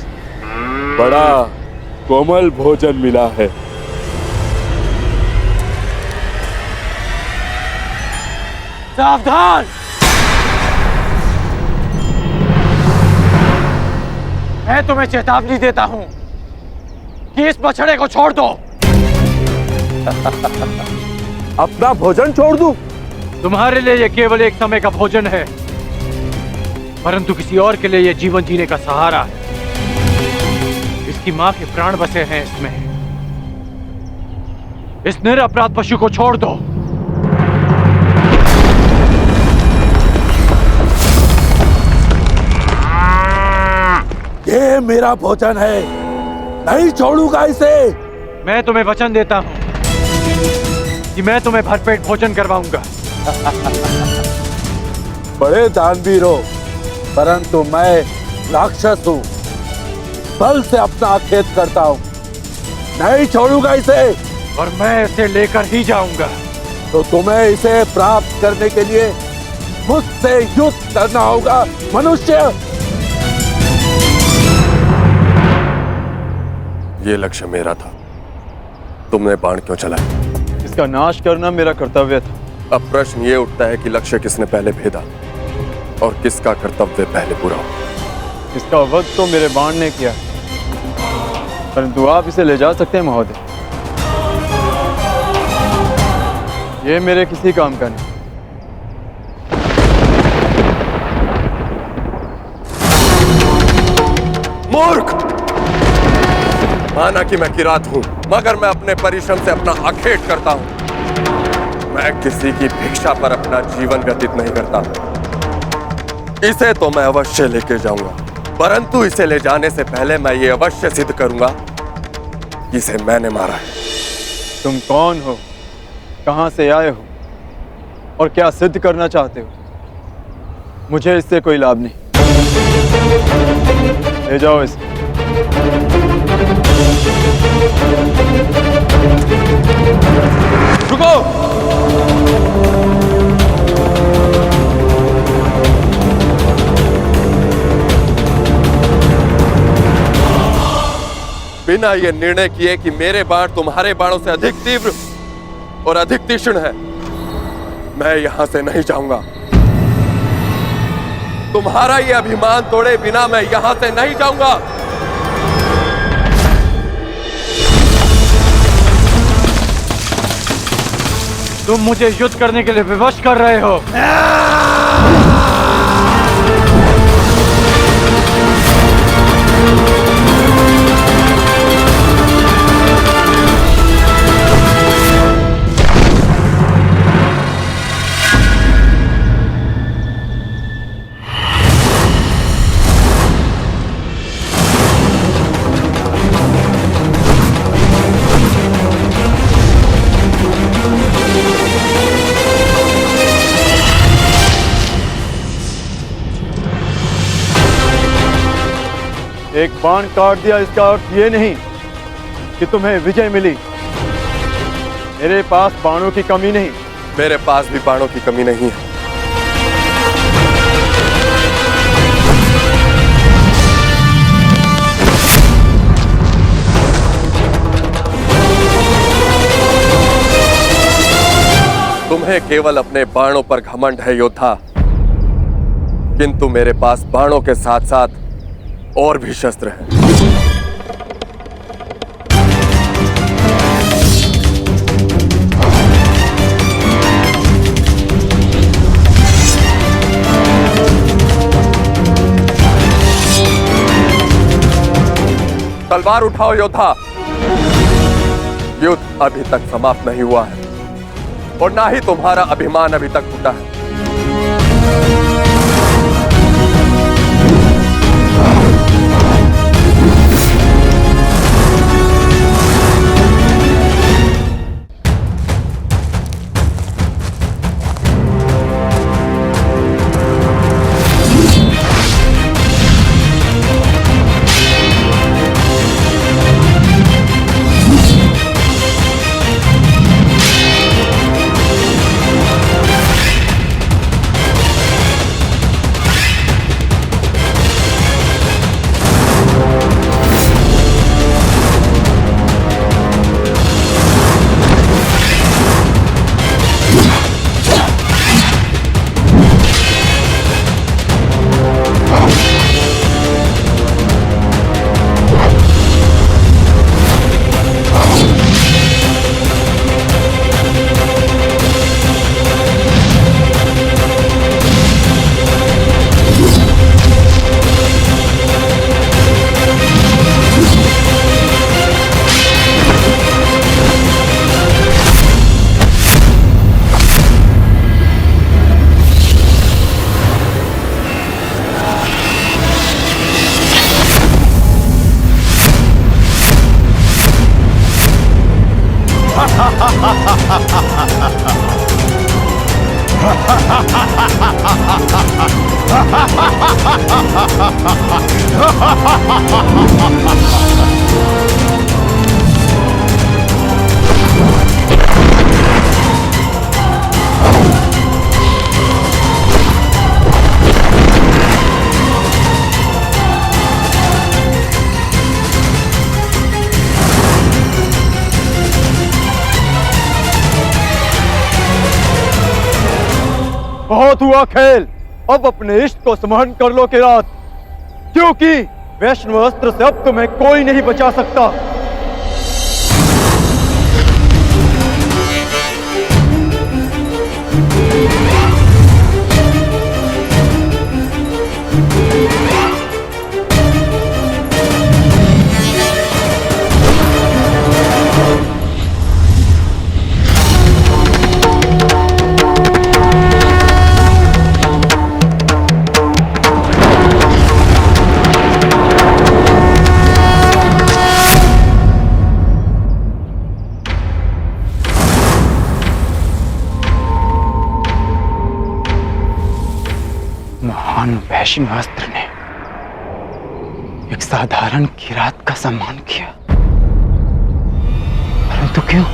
बड़ा कोमल भोजन मिला है। सावधान! मैं तुम्हें चेतावनी देता हूं कि इस बछड़े को छोड़ दो। अपना भोजन छोड़ दूं? तुम्हारे लिए यह केवल एक समय का भोजन है, परंतु किसी और के लिए यह जीवन जीने का सहारा है। इसकी मां के प्राण बसे हैं इसमें। इस निरपराध पशु को छोड़ दो। ये मेरा भोजन है, नहीं छोड़ूंगा इसे। मैं तुम्हें वचन देता हूं कि मैं तुम्हें भरपेट भोजन करवाऊंगा। बड़े दानवीर हो, परंतु मैं राक्षस हूं। बल से अपना खेत करता हूं, नहीं छोड़ूंगा इसे। और मैं इसे लेकर ही जाऊंगा। तो तुम्हें इसे प्राप्त करने के लिए मुझसे युद्ध करना होगा मनुष्य। ये लक्ष्य मेरा था, तुमने बाण क्यों चलाया? इसका नाश करना मेरा कर्तव्य था। अब प्रश्न ये उठता है कि लक्ष्य किसने पहले भेदा और किसका कर्तव्य पहले पूरा हो। इसका वध तो मेरे बाण ने किया, परंतु आप इसे ले जा सकते हैं महोदय। ये मेरे किसी काम का नहीं। मूर्ख! माना कि मैं किरात हूं, मगर मैं अपने परिश्रम से अपना आखेट करता हूं। मैं किसी की भिक्षा पर अपना जीवन व्यतीत नहीं करता। इसे तो मैं अवश्य लेके जाऊंगा, परंतु इसे ले जाने से पहले मैं ये अवश्य सिद्ध करूंगा कि इसे मैंने मारा है। तुम कौन हो, कहां से आए हो और क्या सिद्ध करना चाहते हो? मुझे इससे कोई लाभ नहीं। ले जाओ इसे। रुको! बिना ये निर्णय किए कि मेरे बाण तुम्हारे बाणों से अधिक तीव्र और अधिक तीक्ष्ण है, मैं यहां से नहीं जाऊंगा। तुम्हारा ये अभिमान तोड़े बिना मैं यहां से नहीं जाऊंगा। तुम मुझे युद्ध करने के लिए विवश कर रहे हो। एक बाण काट दिया इसका अर्थ ये नहीं कि तुम्हें विजय मिली। मेरे पास बाणों की कमी नहीं। मेरे पास भी बाणों की कमी नहीं है। तुम्हें केवल अपने बाणों पर घमंड है योद्धा, किंतु मेरे पास बाणों के साथ साथ और भी शस्त्र हैं। तलवार उठाओ योद्धा, युद्ध अभी तक समाप्त नहीं हुआ है और ना ही तुम्हारा अभिमान अभी तक टूटा है। बहुत हुआ खेल, अब अपने इष्ट को स्मरण कर लो किरात, क्योंकि वैष्णव अस्त्र से अब तुम्हें कोई नहीं बचा सकता। महान वैष्णव अस्त्र ने एक साधारण किरात का सम्मान किया, परंतु क्यों?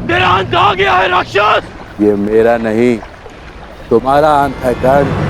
तेरा अंत आ गया है राक्षस। ये मेरा नहीं, तुम्हारा अंत है कर्ण।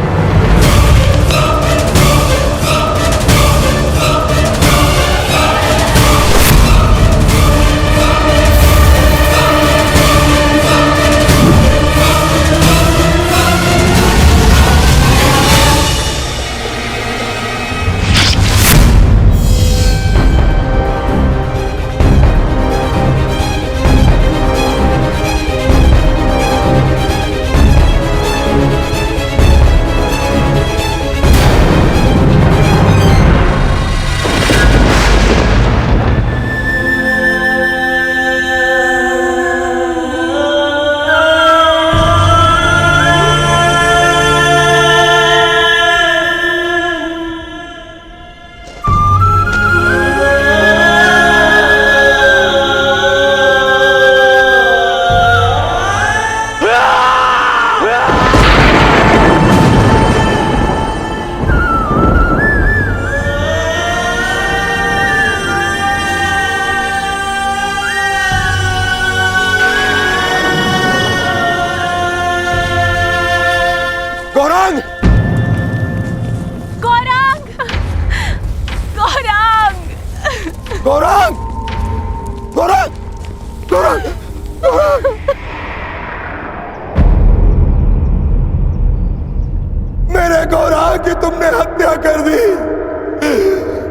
मेरे गौरांग की तुमने हत्या कर दी,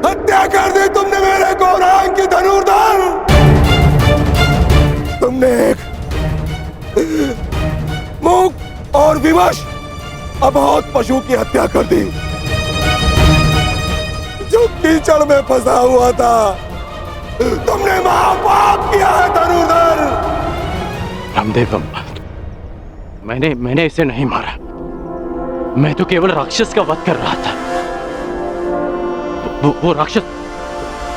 हत्या कर दी तुमने मेरे गौरांग की धनुर्धर। तुमने एक मूक और विवश अबोध पशु की हत्या कर दी जो कीचड़ में फंसा हुआ था। तुमने महापाप किया है धनुर्धर। रामदेव, मैंने इसे नहीं मारा। मैं तो केवल राक्षस का वध कर रहा था। वो राक्षस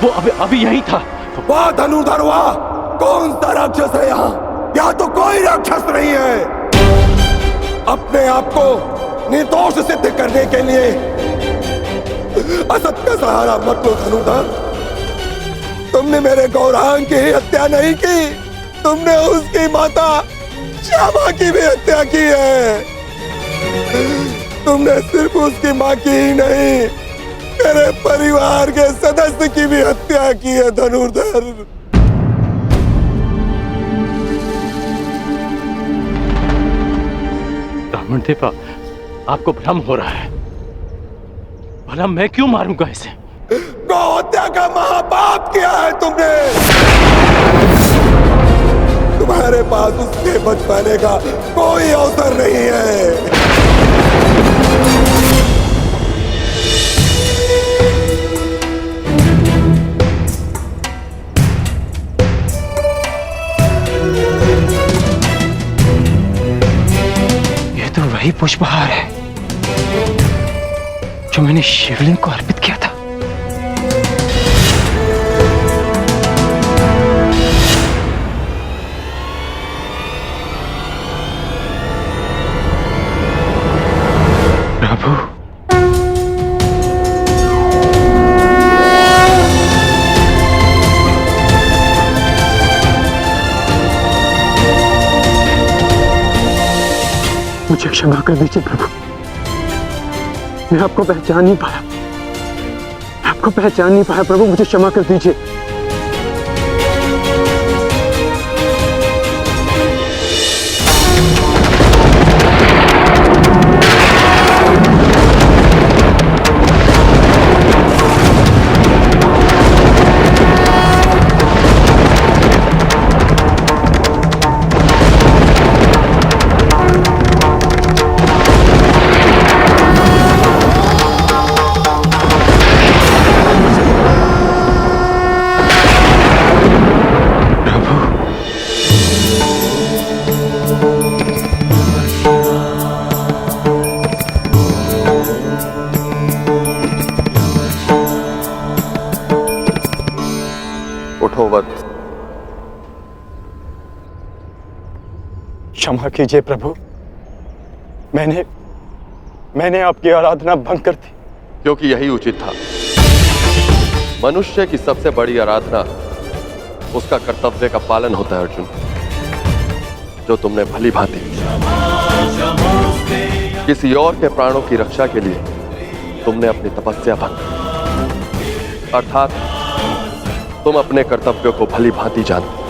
वो अभी यही था। वाह धनुर्धर वाह, कौन सा राक्षस है यहाँ? यहाँ तो कोई राक्षस नहीं है। अपने आप को निर्दोष सिद्ध करने के लिए असत का सहारा मत लो धनुर्धर। तुमने मेरे गौरांग की हत्या नहीं की, तुमने उसकी माता श्यामा की भी हत्या की है। तुमने सिर्फ उसकी मां की ही नहीं, मेरे परिवार के सदस्य की भी हत्या की है धनुर्धर। ब्राह्मण देवा, आपको भ्रम हो रहा है। भला मैं क्यों मारूंगा इसे? गौ हत्या का महापाप किया है तुमने। तुम्हारे पास उसके बच पाने का कोई अवसर नहीं है। ये तो वही पुष्पहार है जो मैंने शिवलिंग को अर्पित किया था। प्रभु, मुझे क्षमा कर दीजिए प्रभु। मैं आपको पहचान नहीं पाया, आपको पहचान नहीं पाया प्रभु, मुझे क्षमा कर दीजिए। क्षमा कीजिए प्रभु, मैंने आपकी आराधना भंग कर दी। क्योंकि यही उचित था। मनुष्य की सबसे बड़ी आराधना उसका कर्तव्य का पालन होता है अर्जुन, जो तुमने भली भांति किसी और के प्राणों की रक्षा के लिए तुमने अपनी तपस्या भंग की। अर्थात तुम अपने कर्तव्यों को भली भांति जानते।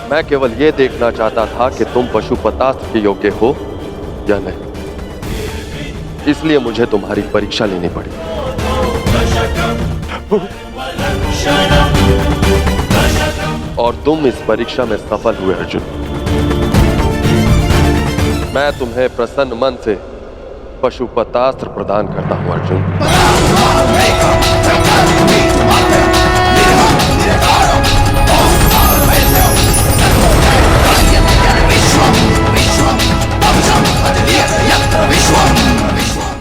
मैं केवल यह देखना चाहता था कि तुम पशुपतास्त्र के योग्य हो या नहीं, इसलिए मुझे तुम्हारी परीक्षा लेनी पड़ी। और तुम इस परीक्षा में सफल हुए अर्जुन। मैं तुम्हें प्रसन्न मन से पशुपतास्त्र प्रदान करता हूं अर्जुन।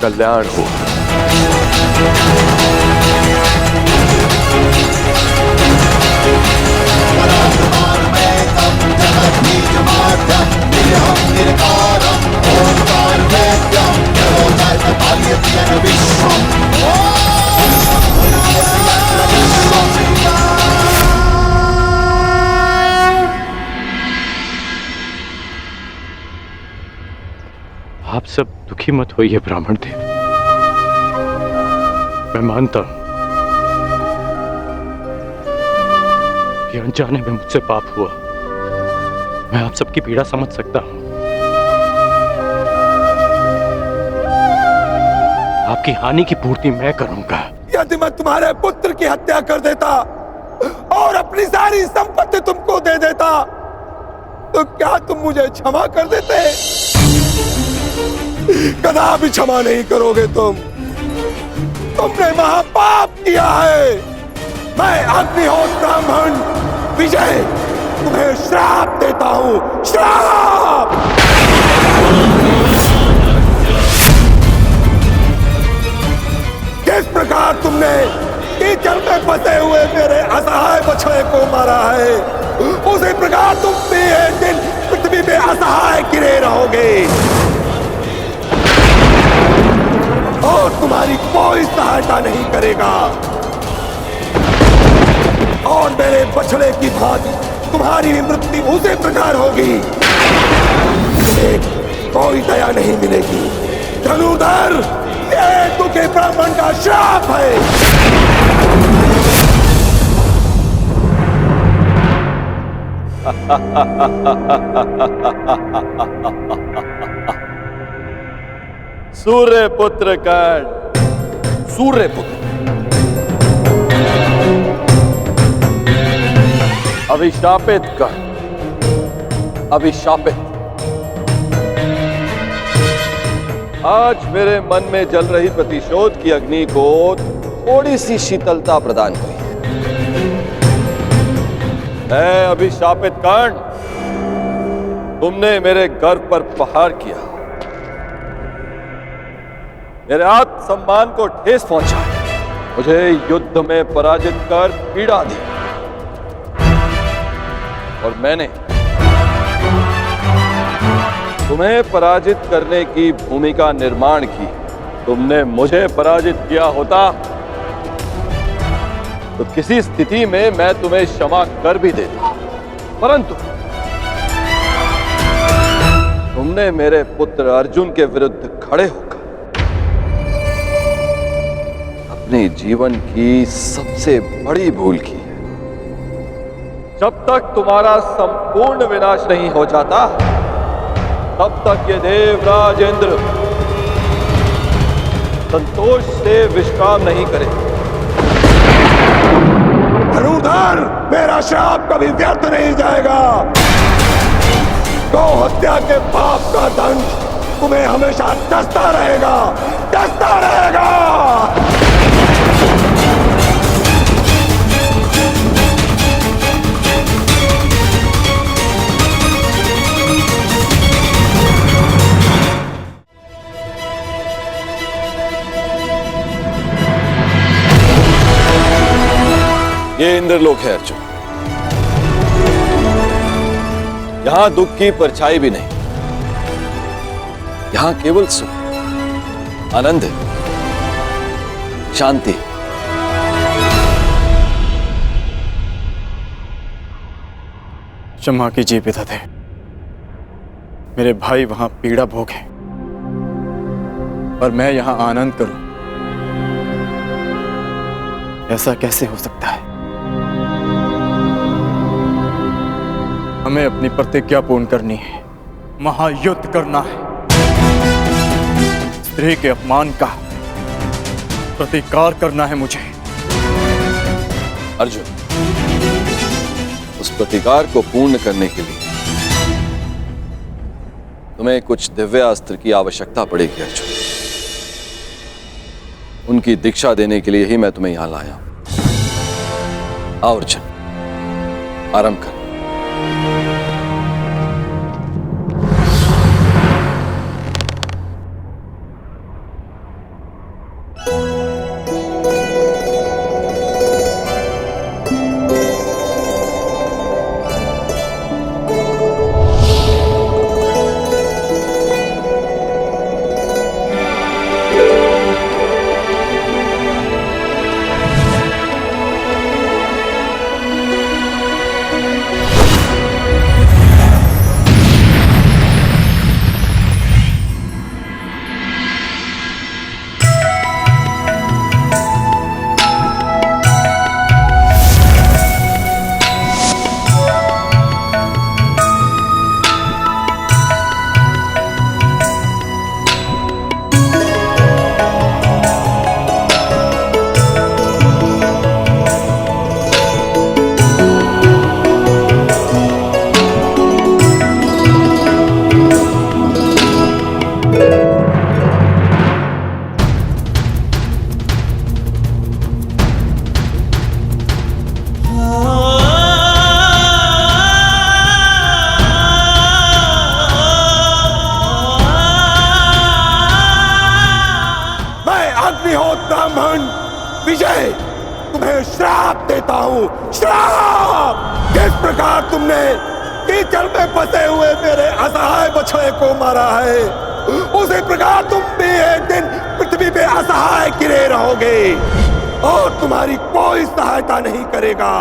कल्याण हो। आप सब दुखी मत होइए ब्राह्मण देव। मैं मानता हूं आपके अनजाने में मुझसे पाप हुआ। मैं आप सबकी पीड़ा समझ सकता हूं। आपकी हानि की पूर्ति मैं करूंगा। यदि मैं तुम्हारे पुत्र की हत्या कर देता और अपनी सारी संपत्ति तुमको दे देता तो क्या तुम मुझे क्षमा कर देते? कदापि क्षमा नहीं करोगे तुम। तुमने महापाप किया है। मैं अग्निहोत्र ब्राह्मण विजय तुम्हें श्राप देता हूं। श्राप! किस प्रकार तुमने कीचड़ में फंसे हुए मेरे असहाय बछड़े को मारा है, उसी प्रकार तुम भी एक दिन पृथ्वी में असहाय गिरे रहोगे और तुम्हारी कोई सहायता नहीं करेगा। और मेरे बछड़े की भांति तुम्हारी भी मृत्यु उसी प्रकार होगी। तुम्हें कोई दया नहीं मिलेगी। धनुर्धर, ये तुझे ब्राह्मण का श्राप है। सूर्य पुत्र कर्ण, सूर्य पुत्र, अभिशापित कर्ण, अभिशापित। आज मेरे मन में जल रही प्रतिशोध की अग्नि को थोड़ी सी शीतलता प्रदान हुई। है अभिशापित कर्ण, तुमने मेरे गर्व पर प्रहार किया, मेरे आत्मसम्मान को ठेस पहुंचा, मुझे युद्ध में पराजित कर पीड़ा दी और मैंने तुम्हें पराजित करने की भूमिका निर्माण की। तुमने मुझे पराजित किया होता तो किसी स्थिति में मैं तुम्हें क्षमा कर भी देता, परंतु तुमने मेरे पुत्र अर्जुन के विरुद्ध खड़े होकर अपने जीवन की सबसे बड़ी भूल की है। जब तक तुम्हारा संपूर्ण विनाश नहीं हो जाता तब तक ये देवराज इंद्र संतोष से विश्राम नहीं करेगा। धनुर्धर, मेरा श्राप कभी व्यर्थ नहीं जाएगा। गौ हत्या के पाप का दंड तुम्हें हमेशा डसता रहेगा, डसता रहेगा। ये इंद्रलोक है अर्जुन, यहां दुख की परछाई भी नहीं, यहां केवल सुख, आनंद, शांति। क्षमा कीजिए पितादे, मेरे भाई वहां पीड़ा भोगे और मैं यहां आनंद करूं, ऐसा कैसे हो सकता है? हमें अपनी प्रतिज्ञा पूर्ण करनी है, महायुद्ध करना है। स्त्री के अपमान का प्रतिकार करना है मुझे। अर्जुन, उस प्रतिकार को पूर्ण करने के लिए तुम्हें कुछ दिव्य अस्त्र की आवश्यकता पड़ेगी अर्जुन। उनकी दीक्षा देने के लिए ही मैं तुम्हें यहां लाया हूं। आओ अर्जुन, आरंभ कर। विजय, तुम्हें श्राप देता हूं, श्राप। जिस प्रकार तुमने कीचड़ में फंसे हुए मेरे असहाय बछड़े को मारा है, उसी प्रकार तुम भी एक दिन पृथ्वी पे असहाय गिरे रहोगे और तुम्हारी कोई सहायता नहीं करेगा।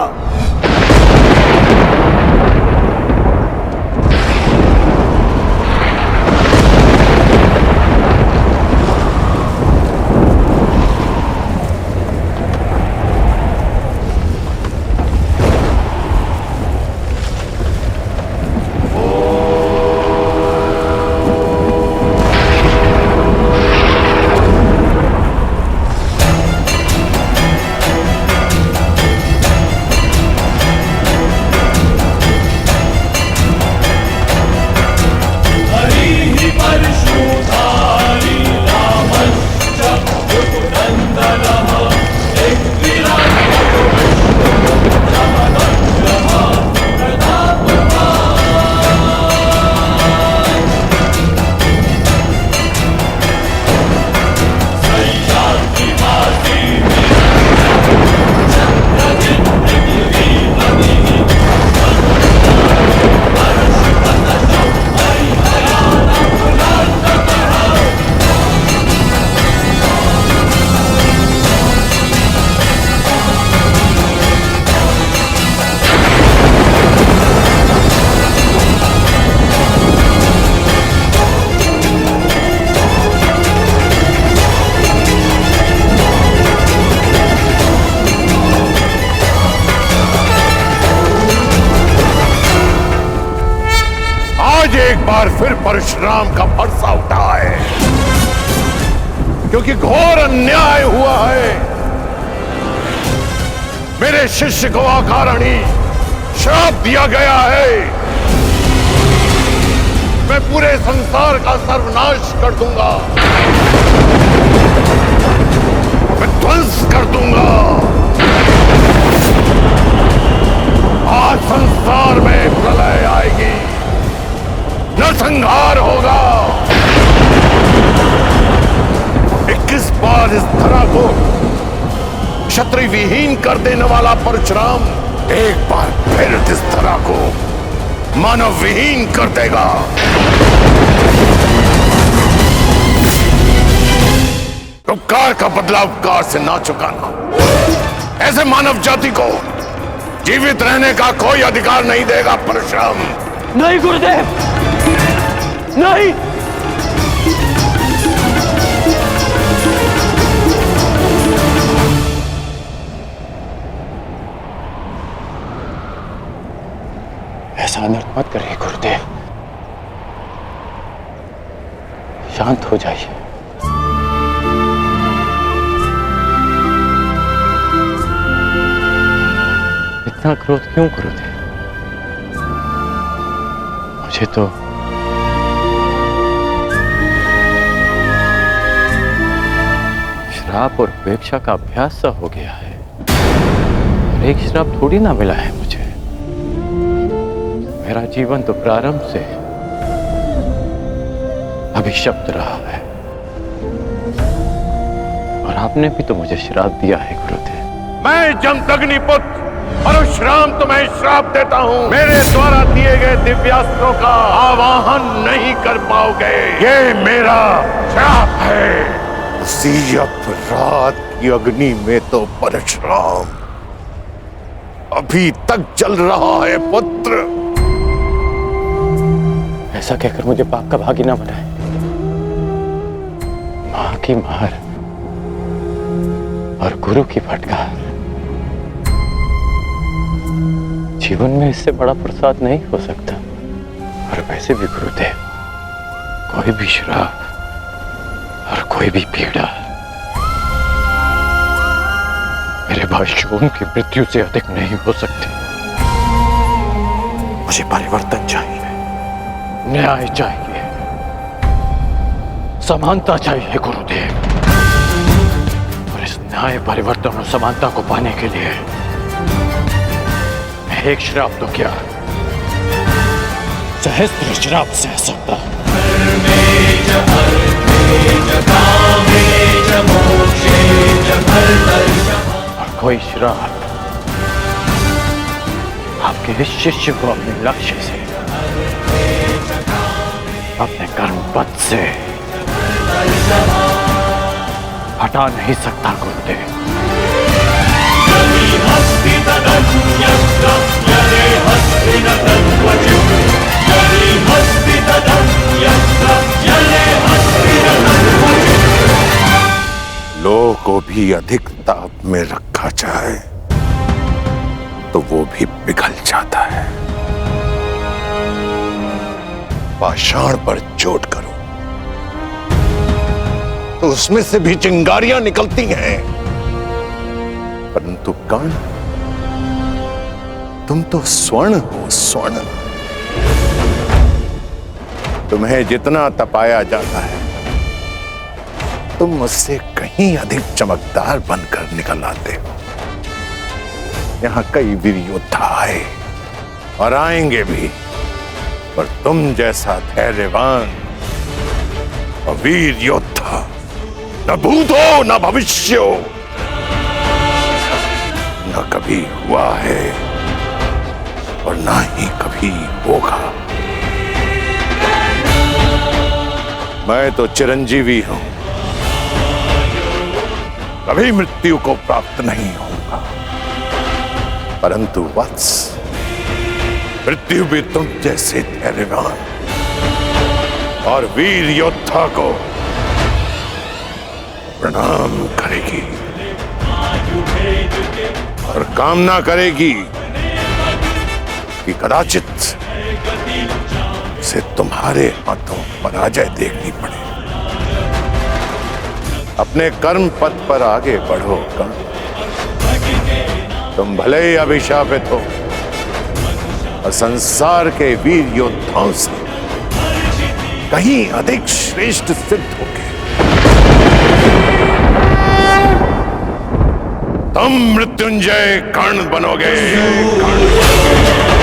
एक बार फिर परशुराम का फरसा उठा है, क्योंकि घोर अन्याय हुआ है। मेरे शिष्य को अकारणी श्राप दिया गया है। मैं पूरे संसार का सर्वनाश कर दूंगा, मैं ध्वंस कर दूंगा। आज संसार में प्रलय आएगी, नरसंहार होगा। 21 बार इस धरा को क्षत्रिय विहीन कर देने वाला परशुराम एक बार फिर इस धरा को मानव विहीन कर देगा। उपकार का बदला उपकार से ना चुकाना, ऐसे मानव जाति को जीवित रहने का कोई अधिकार नहीं देगा परशुराम। नहीं गुरुदेव, नहीं। ऐसा अनर्थ मत करिए गुरुदेव, शांत हो जाइए। इतना क्रोध क्यों गुरुदेव? मुझे तो श्राप और उपेक्षा का अभ्यास सा हो गया है, और एक श्राप थोड़ी ना मिला है मुझे। मेरा जीवन तो प्रारंभ से अभिशप्त रहा है, और आपने भी तो मुझे श्राप दिया है गुरुदेव। मैं जमदग्नि पुत्र परशुराम तुम्हें श्राप देता हूँ। मेरे द्वारा दिए गए दिव्यास्त्रों का आवाहन नहीं कर पाओगे, ये मेरा श्राप है। उसी अपराध की अग्नि में तो परशुराम अभी तक जल रहा है पुत्र। ऐसा कहकर मुझे पाप का भागी ना बनाए। मां की मार और गुरु की फटकार, जीवन में इससे बड़ा प्रसाद नहीं हो सकता। और वैसे भी गुरुदेव, कोई भी श्राप और कोई भी पीड़ा मेरे भाई शोन की मृत्यु से अधिक नहीं हो सकती। मुझे परिवर्तन चाहिए, न्याय चाहिए, समानता चाहिए गुरुदेव। और इस न्याय, परिवर्तन और समानता को पाने के लिए मैं एक श्राप तो क्या, सहस्त्र श्राप सह सकता। मोक्षे च फलदर्शनम् कोई श्राप आपके इस शिष्य को अपने लक्ष्य से, अपने कर्म पथ से हटा नहीं सकता गुरुदेव। लोह को भी अधिक ताप में रखा जाए तो वो भी पिघल जाता है। पाषाण पर चोट करो तो उसमें से भी चिंगारियां निकलती हैं, परंतु कर्ण, तुम तो स्वर्ण हो, स्वर्ण। तुम्हें जितना तपाया जाता है तुम मुझसे कहीं अधिक चमकदार बनकर निकल आते हो। यहां कई वीर योद्धा आए और आएंगे भी, पर तुम जैसा धैर्यवान और वीर योद्धा न भूत हो न भविष्य हो, न कभी हुआ है और न ही कभी होगा। मैं तो चिरंजीवी हूं, कभी मृत्यु को प्राप्त नहीं होगा, परंतु वत्स, मृत्यु भी तुम जैसे धैर्यवान और वीर योद्धा को प्रणाम करेगी और कामना करेगी कि कदाचित से तुम्हारे हाथों पराजय देखनी पड़े। अपने कर्म पथ पर आगे बढ़ो कर्ण। तुम भले ही अभिशापित हो और संसार के वीर योद्धाओं से कहीं अधिक श्रेष्ठ सिद्ध होगे। तुम मृत्युंजय कर्ण बनोगे, कर्ण बनोगे।